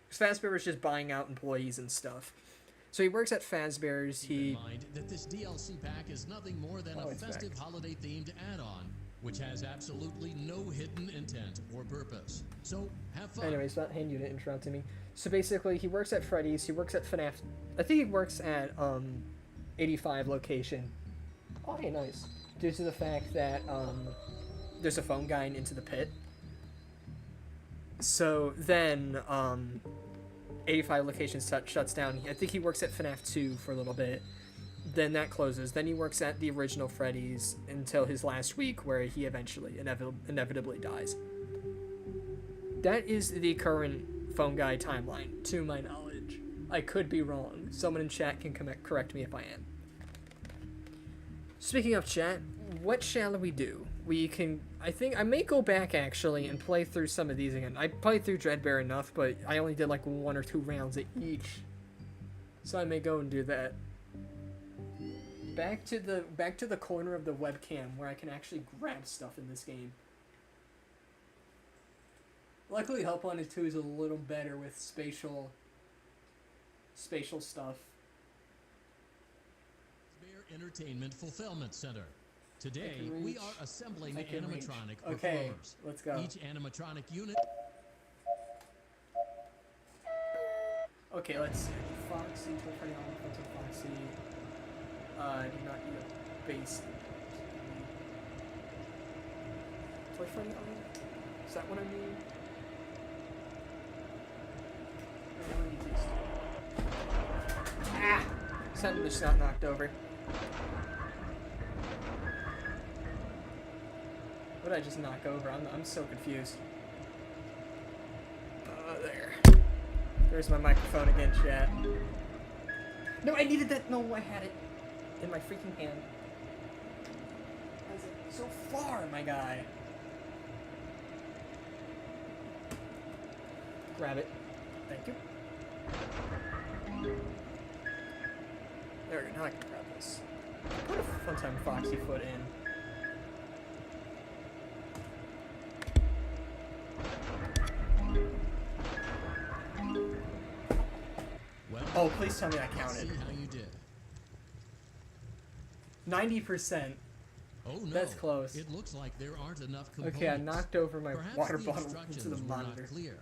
Because Fazbear was just buying out employees and stuff. So he works at Fazbear's. Keep in mind that this DLC pack is nothing more than a festive holiday-themed add-on, which has absolutely no hidden intent or purpose. So have fun. Anyways, not hand unit interrupting me. So basically, he works at Freddy's. He works at FNAF. I think he works at 85 location. Oh, hey, nice. Due to the fact that there's a phone guy into the pit. So then 85 locations shuts down. I think he works at FNAF 2 for a little bit. Then that closes. Then he works at the original Freddy's until his last week, where he eventually inevitably dies. That is the current phone guy timeline, to my knowledge. I could be wrong. Someone in chat can correct me if I am. Speaking of chat, what shall we do? We can... I think I may go back, actually, and play through some of these again. I played through Dreadbear enough, but I only did like 1 or 2 rounds at each. So I may go and do that. Back to the corner of the webcam where I can actually grab stuff in this game. Luckily, Help Wanted 2 is a little better with spatial stuff. Dreadbear Entertainment Fulfillment Center. Today, we are assembling animatronic Okay, performers. let's go. Each animatronic unit... Okay, let's see. Foxy, Toy Freddy on, Phantom Foxy. Do not need a base. Toy Freddy on? Is that what I mean? Ah! Something just got knocked over. What did I just knock over? I'm so confused. There. There's my microphone again, chat. No, I needed that. No, I had it in my freaking hand. Why is it so far, my guy? Grab it. Thank you. There we go. Now I can grab this. Put a fun-time Foxy Foot in. Well, Oh, please tell me I let's counted. see how you did. 90%. Oh no, That's close. It looks like there aren't enough components. Okay, I knocked over my Perhaps water the bottle instructions into the were monitor. not clear.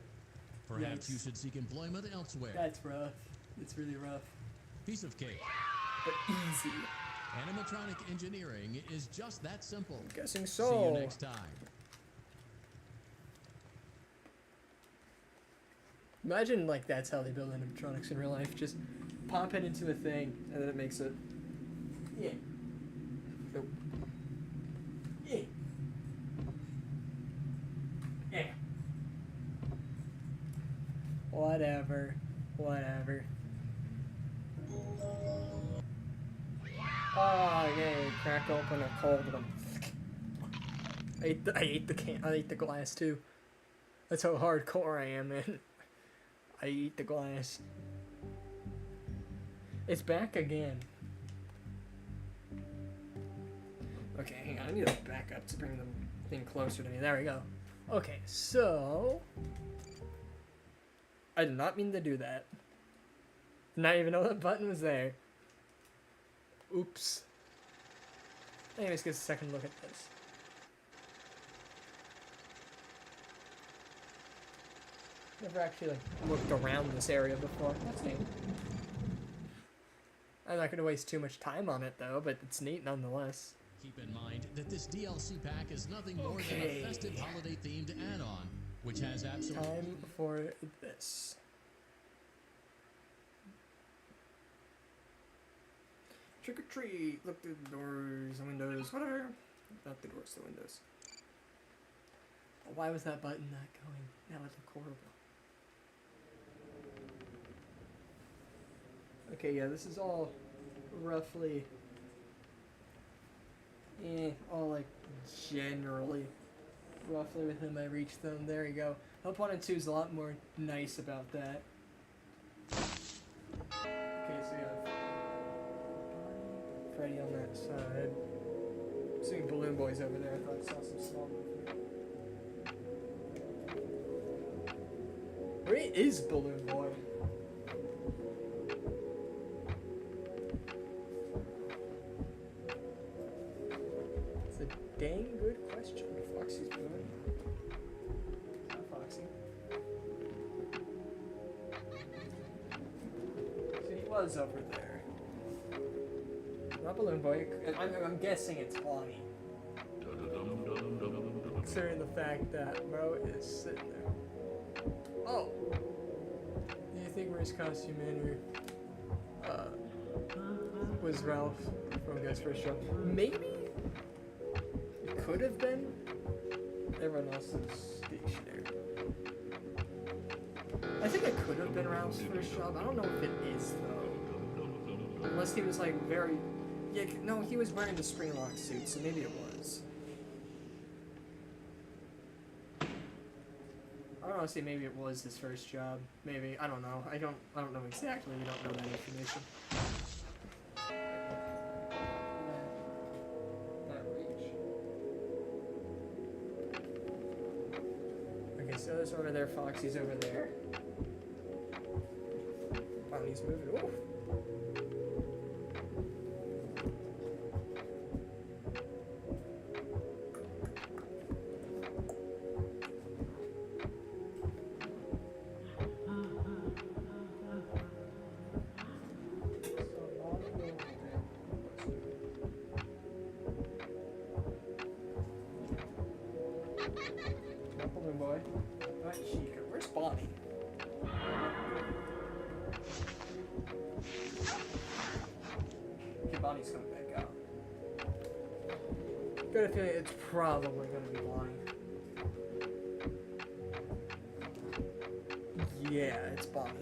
Perhaps Yikes. you should seek employment elsewhere. That's rough. It's really rough. Piece of cake. But easy. Animatronic engineering is just that simple. I'm guessing See so. you next time. Imagine like that's how they build animatronics in real life. Just pop it into a thing and then it makes it. Yeah. Nope. Yeah. Yeah. Whatever. Whatever. Oh yeah, crack open a cold one. I ate the glass too. That's how hardcore I am, man. I eat the glass. It's back again. Okay, hang on. I need to back up to bring the thing closer to me. There we go. Okay, so I did not mean to do that. Did not even know that button was there. Oops. Anyways, get a second look at this. Never actually like looked around this area before. That's neat. I'm not gonna waste too much time on it though, but it's neat nonetheless. Keep in mind that this DLC pack is nothing more than Okay. a festive holiday-themed add-on, which has absolutely... Time for this. Trick or treat. Look through the doors, the windows, whatever. Not the doors, the windows. Why was that button not going? Now it look horrible. Okay, yeah, this is all roughly, all like generally, roughly within my reach zone. There you go. Help 1 and 2 is a lot more nice about that. Okay, so yeah, Freddy on that side. Seeing Balloon Boys over there. I thought I saw some small movement. Where is Balloon Boy? It's a dang good question. Foxy's doing. Not Foxy. So he was over there. Not Balloon Boy. I'm guessing it's Bonnie. Considering the fact that Mo is sitting there. Oh! Do you think Maria's costume manner was Ralph from Ghost First Show? Maybe? It could have been. Everyone else is stationary. I think it could have been Ralph's first job. I don't know if it is, though. Unless he was, like, very... Yeah, no, he was wearing the Springlock suit, so maybe it was. I don't know, say maybe it was his first job. Maybe, I don't know. I don't know exactly. We don't know that information. That reach. Okay, so there's over there. Foxy's over there. Bonnie's moving. Ooh. Balloon Boy. Not Chica. Where's Bonnie? Okay, Bonnie's coming back out. Got a feeling it's probably gonna be Bonnie. Yeah, it's Bonnie.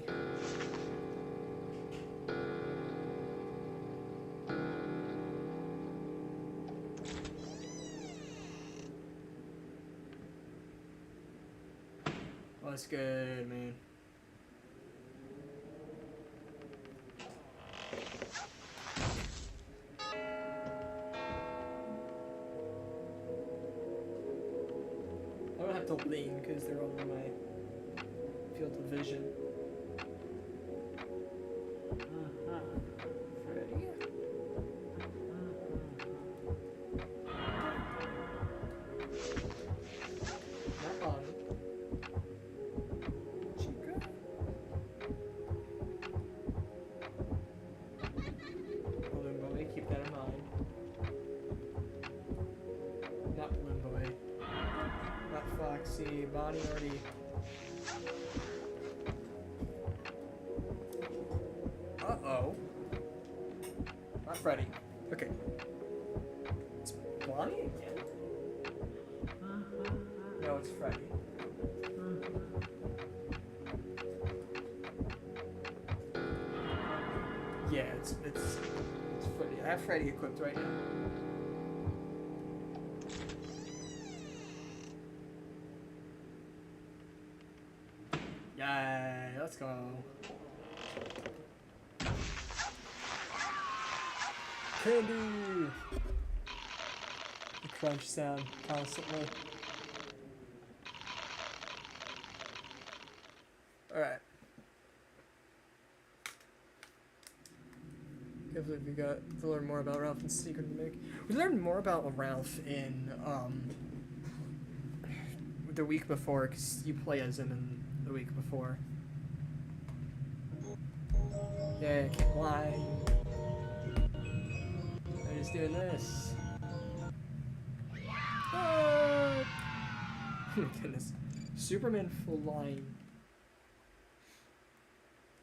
Well, that's good, man. I don't have to lean because they're over my field of vision. Freddy? Not Bonnie. Chica? Balloon Boy, keep that in mind. Not Balloon Boy. Not Foxy. Bonnie already. Uh-oh. Not Freddy. Okay. It's Bonnie again? No, it's Freddy. Yeah, it's Freddy. I have Freddy equipped right now. Yay, let's go. Candy! The crunch sound constantly. Alright. Can't believe we got to learn more about Ralph in Secret of the Make. We learned more about Ralph in the week before, because you play as him in the week before. Yeah, I can't lie. I'm just doing this. Ah! Goodness. Superman flying.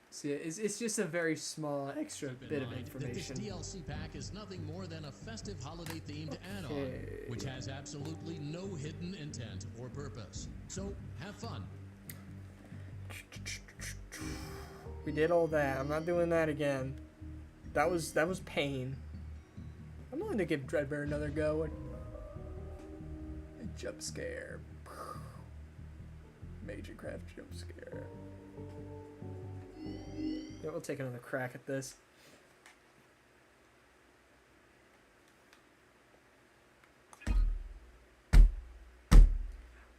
See, it's just a very small extra bit of information. This DLC pack is nothing more than a festive holiday-themed add-on, which has absolutely no hidden intent or purpose. So, have fun. We did all that. I'm not doing that again. That was pain. I'm willing to give Dreadbear another go. A jump scare. Major craft jump scare. Yeah, we'll take another crack at this.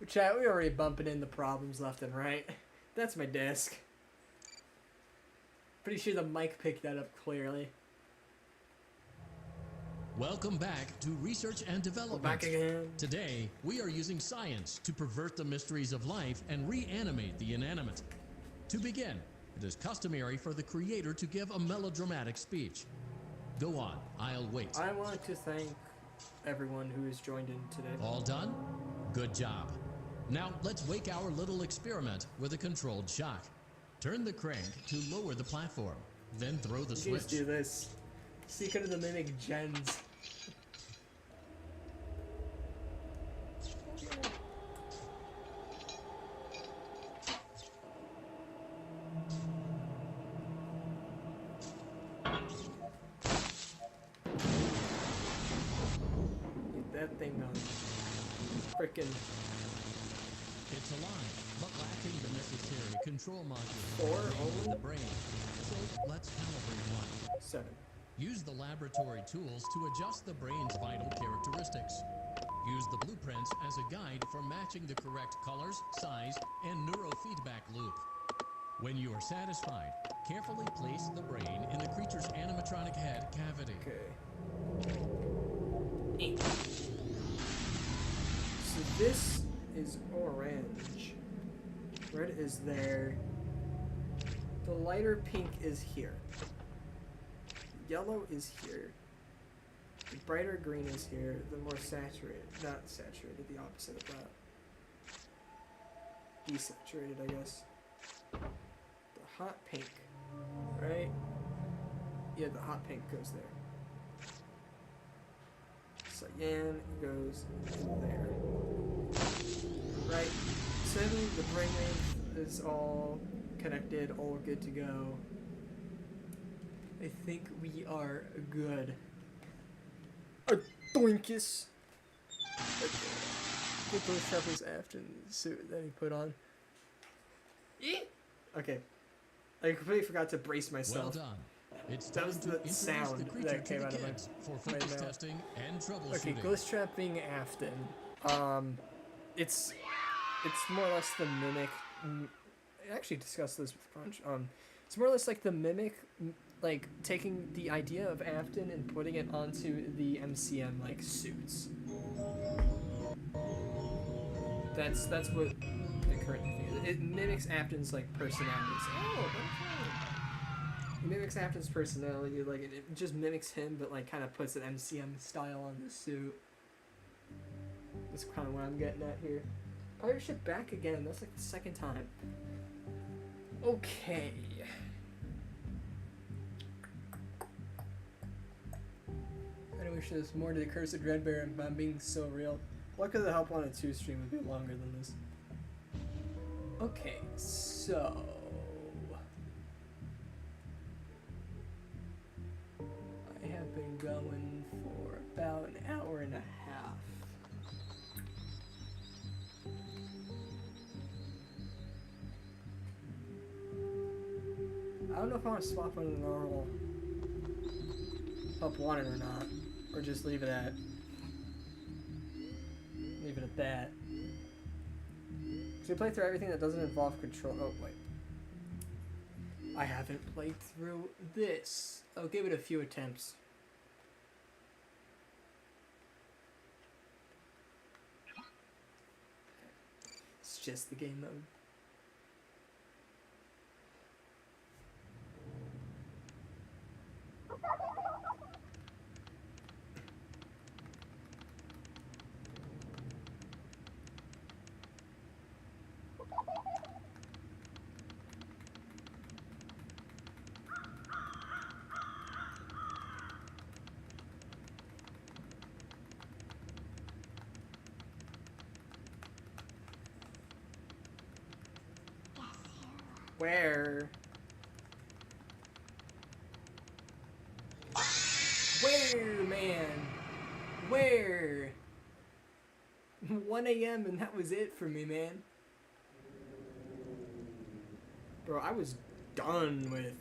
Chat, we already bumping into problems left and right. That's my desk. Pretty sure the mic picked that up clearly. Welcome back to Research and Development. We're back again. Today, we are using science to pervert the mysteries of life and reanimate the inanimate. To begin, it is customary for the creator to give a melodramatic speech. Go on, I'll wait. I want to thank everyone who has joined in today. All done? Good job. Now, let's wake our little experiment with a controlled shock. Turn the crank to lower the platform, then throw the switch. Just do this. Secret of the Mimic Gens. Get that thing on. Frickin'. It's alive, but lacking the necessary control module Four in the only? brain. So let's calibrate one. 7. Use the laboratory tools to adjust the brain's vital characteristics. Use the blueprints as a guide for matching the correct colors, size, and neurofeedback loop. When you are satisfied, carefully place the brain in the creature's animatronic head cavity. Okay. 8. So this is orange. Red is there. The lighter pink is here. Yellow is here. The brighter green is here. The more saturated, not saturated, the opposite of that. Desaturated, I guess. The hot pink, right? Yeah, the hot pink goes there. It's like and it goes there. Right. So the brainwave is all connected, all good to go. I think we are good. A doinkus! Okay. Get those Trevor's Afton suit that he put on. Okay. I completely forgot to brace Well myself. done. It's That time was to the introduce sound the creature that to came the out of my kids for focus mouth. testing and troubleshooting. Okay, Ghost Trap being Afton. It's more or less the mimic. I actually discussed this with Crunch. It's more or less like the mimic, like taking the idea of Afton and putting it onto the MCM like suits. That's what the current thing is. It mimics Afton's like personalities. Oh, it mimics Afton's personality. Like it just mimics him, but like kind of puts an MCM style on the suit. That's kind of what I'm getting at here. Pirate ship back again. That's like the second time. Okay. I wish there was more to the Curse of Dreadbear and I'm being so real. What could the help on a 2 stream would be longer than this? Okay, so I have been going for about an hour and a half. I don't know if I want to swap on the normal help wanted or not, or just leave it at that. Should we play through everything that doesn't involve control? Oh wait, I haven't played through this. I'll give it a few attempts. It's just the game mode. Where? Where, man? Where? 1 a.m. and that was it for me, man. Bro, I was done with.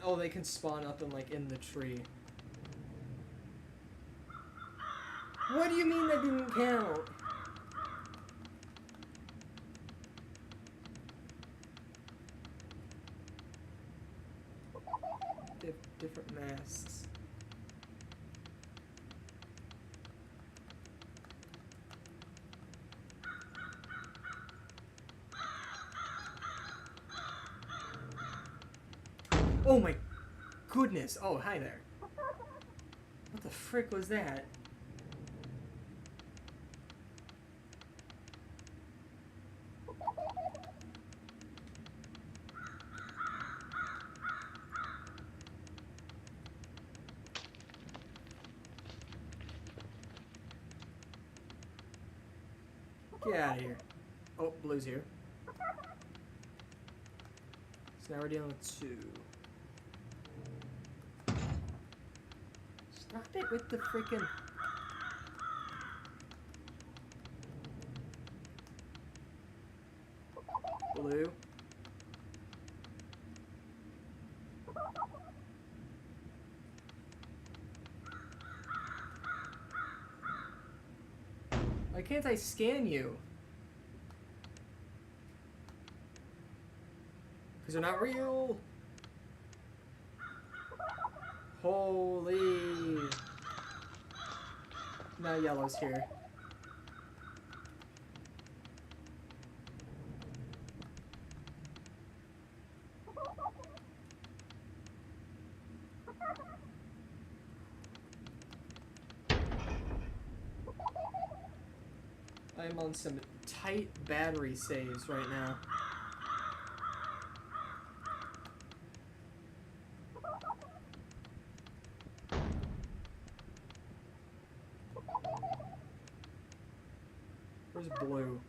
Oh, they can spawn up and like in the tree. What do you mean that didn't count? Different masks. Oh my goodness. Oh, hi there. What the frick was that? Get out of here. Oh, Blue's here. So now we're dealing with 2. Stop it with the freaking. Blue. Why can't I scan you? Because they're not real. Holy. Now yellow's here. I'm on some tight battery saves right now. Where's blue?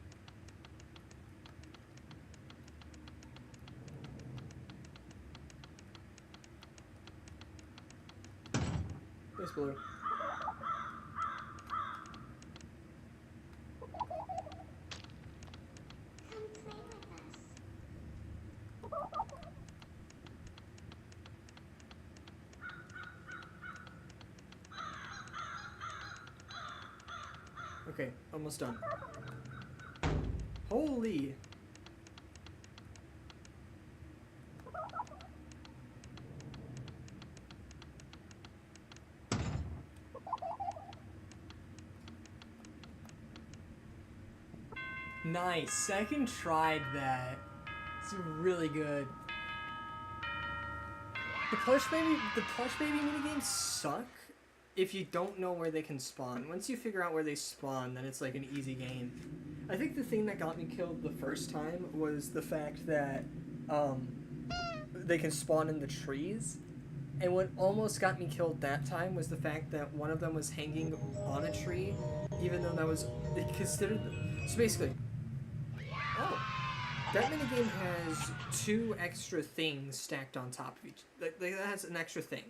Where's blue? Okay, almost done. Holy! Nice. Second tried that. It's really good. The plush baby minigames suck if you don't know where they can spawn. Once you figure out where they spawn, then it's like an easy game. I think the thing that got me killed the first time was the fact that they can spawn in the trees. And what almost got me killed that time was the fact that one of them was hanging on a tree, even though that was considered. So basically, that minigame has 2 extra things stacked on top of each. Like that has an extra thing.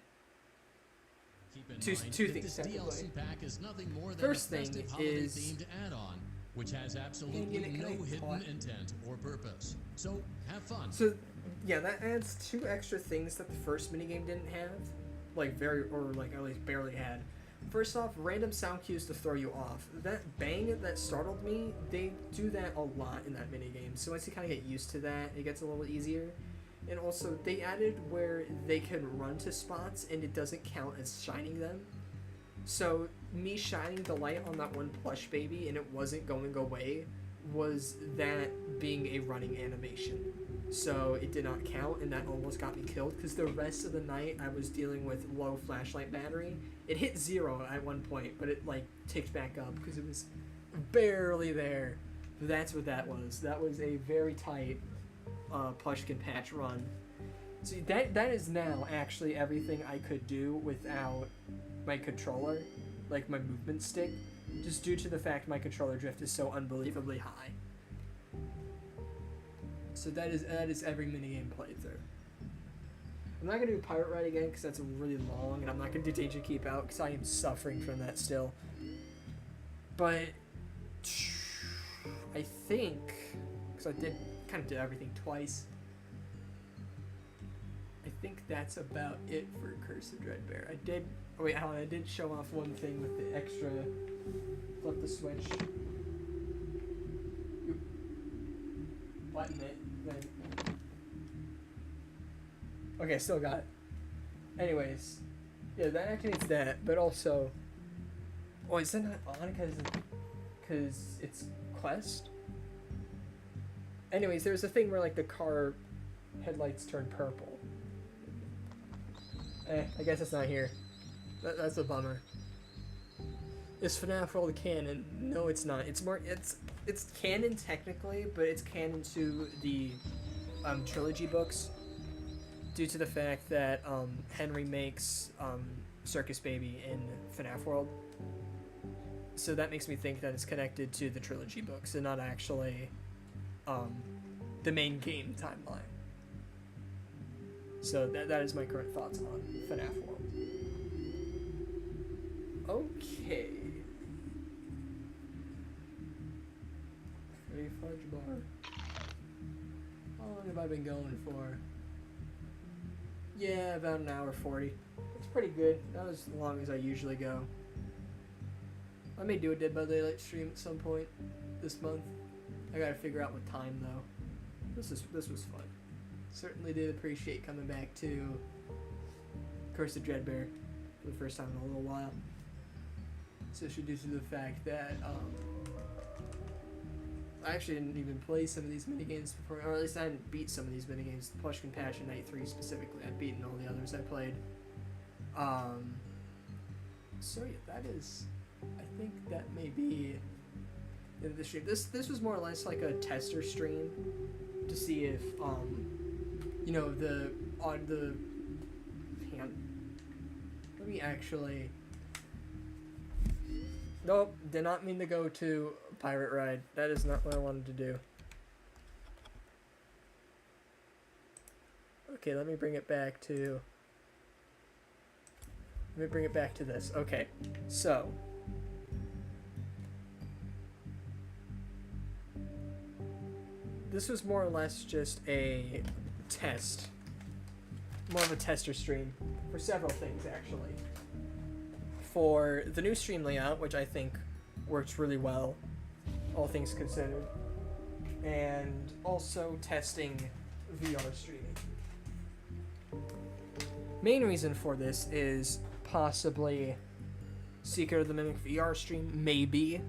Two things. This DLC pack is nothing more than First a thing festive is holiday-themed add-on, which has absolutely no hidden intent or purpose. So have fun. So yeah, that adds 2 extra things that the first minigame didn't have, like at least barely had. First off, random sound cues to throw you off. That bang that startled me, they do that a lot in that minigame. So once you kind of get used to that, it gets a little easier. And also, they added where they can run to spots and it doesn't count as shining them. So me shining the light on that one plush baby and it wasn't going away was that being a running animation. So it did not count, and that almost got me killed because the rest of the night I was dealing with low flashlight battery. It hit 0 at one point, but it like ticked back up because it was barely there. That's what that was. That was a very tight Pushkin patch run. See, that is now actually everything I could do without my controller, like my movement stick, just due to the fact my controller drift is so unbelievably high. So that is every minigame played through. I'm not going to do Pirate Ride again because that's really long, and I'm not going to do Danger Keep Out because I am suffering from that still. But I think, because I kind of did everything twice, I think that's about it for Curse of Dreadbear. I did show off one thing with the extra flip the switch. Button it, then. Okay, still got it. Anyways, yeah, that activates that, but also, oh, is that not on because it's Quest? Anyways, there's a thing where like the car headlights turn purple. I guess it's not here. That's a bummer. Is FNAF World canon? No, it's not. It's canon technically, but it's canon to the trilogy books due to the fact that Henry makes Circus Baby in FNAF World. So that makes me think that it's connected to the trilogy books and not actually the main game timeline. So that is my current thoughts on FNAF World. Okay. Free fudge bar. How long have I been going for? Yeah, about an hour 40. It's pretty good. Not as long as I usually go. I may do a Dead by Daylight stream at some point this month. I gotta figure out what time though. This was fun. Certainly did appreciate coming back to Curse of Dreadbear for the first time in a little while. Especially due to the fact that I actually didn't even play some of these minigames before, or at least I didn't beat some of these minigames. The Pushkin Patch and Night 3 specifically, I've beaten all the others I played. So yeah, that is, I think that may be the end of the stream. This was more or less like a tester stream to see if, you know, hang on, let me actually, Nope, did not mean to go to Pirate Ride. That is not what I wanted to do. Okay, let me bring it back to... Let me bring it back to this. Okay, so... This was more or less just a test. More of a tester stream. For several things, actually. For the new stream layout, which I think works really well, all things considered. And also testing VR streaming. Main reason for this is possibly Secret of the Mimic VR stream, maybe.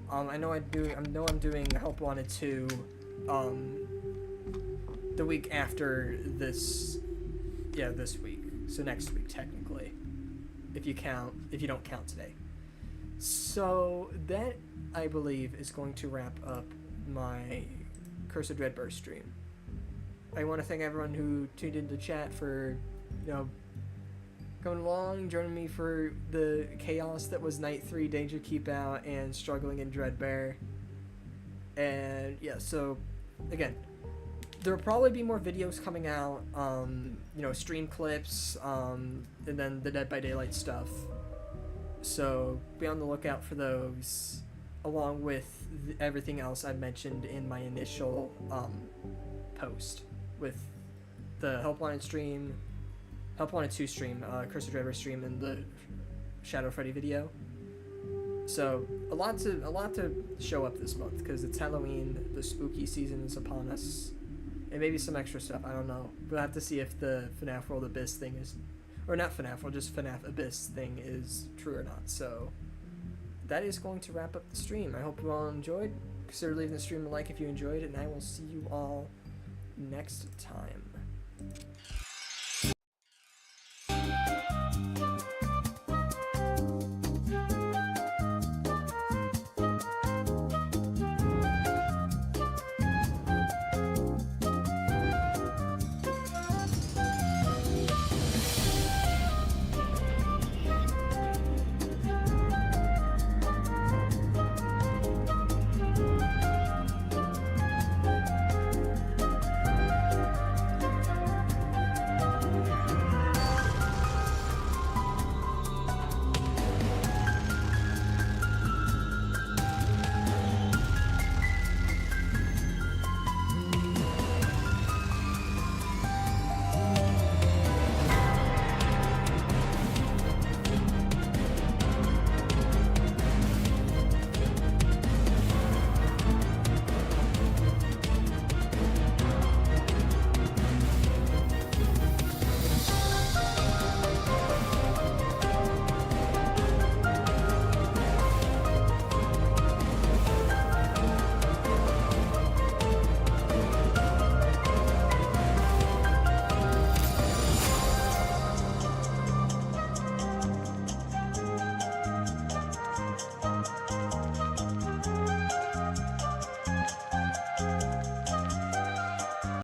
I know I'm doing Help Wanted 2 the week after this, this week, so next week technically, if you don't count today. So that, I believe, is going to wrap up my Curse of Dreadbear stream. I want to thank everyone who tuned into chat for, coming along, joining me for the chaos that was Night 3 Danger Keep Out and struggling in Dreadbear. And yeah, so again, there'll probably be more videos coming out, stream clips, and then the Dead by Daylight stuff. So be on the lookout for those, along with everything else I mentioned in my initial post, with the Help Wanted stream, Help Wanted 2 stream, Curse of Dreadbear stream, and the Shadow Freddy video. So a lot to show up this month because it's Halloween, the spooky season is upon us, and maybe some extra stuff. I don't know. We'll have to see if the FNAF World Abyss thing is, or not FNAF World, just FNAF Abyss thing is true or not. So that is going to wrap up the stream. I hope you all enjoyed. Consider leaving the stream a like if you enjoyed it, and I will see you all next time.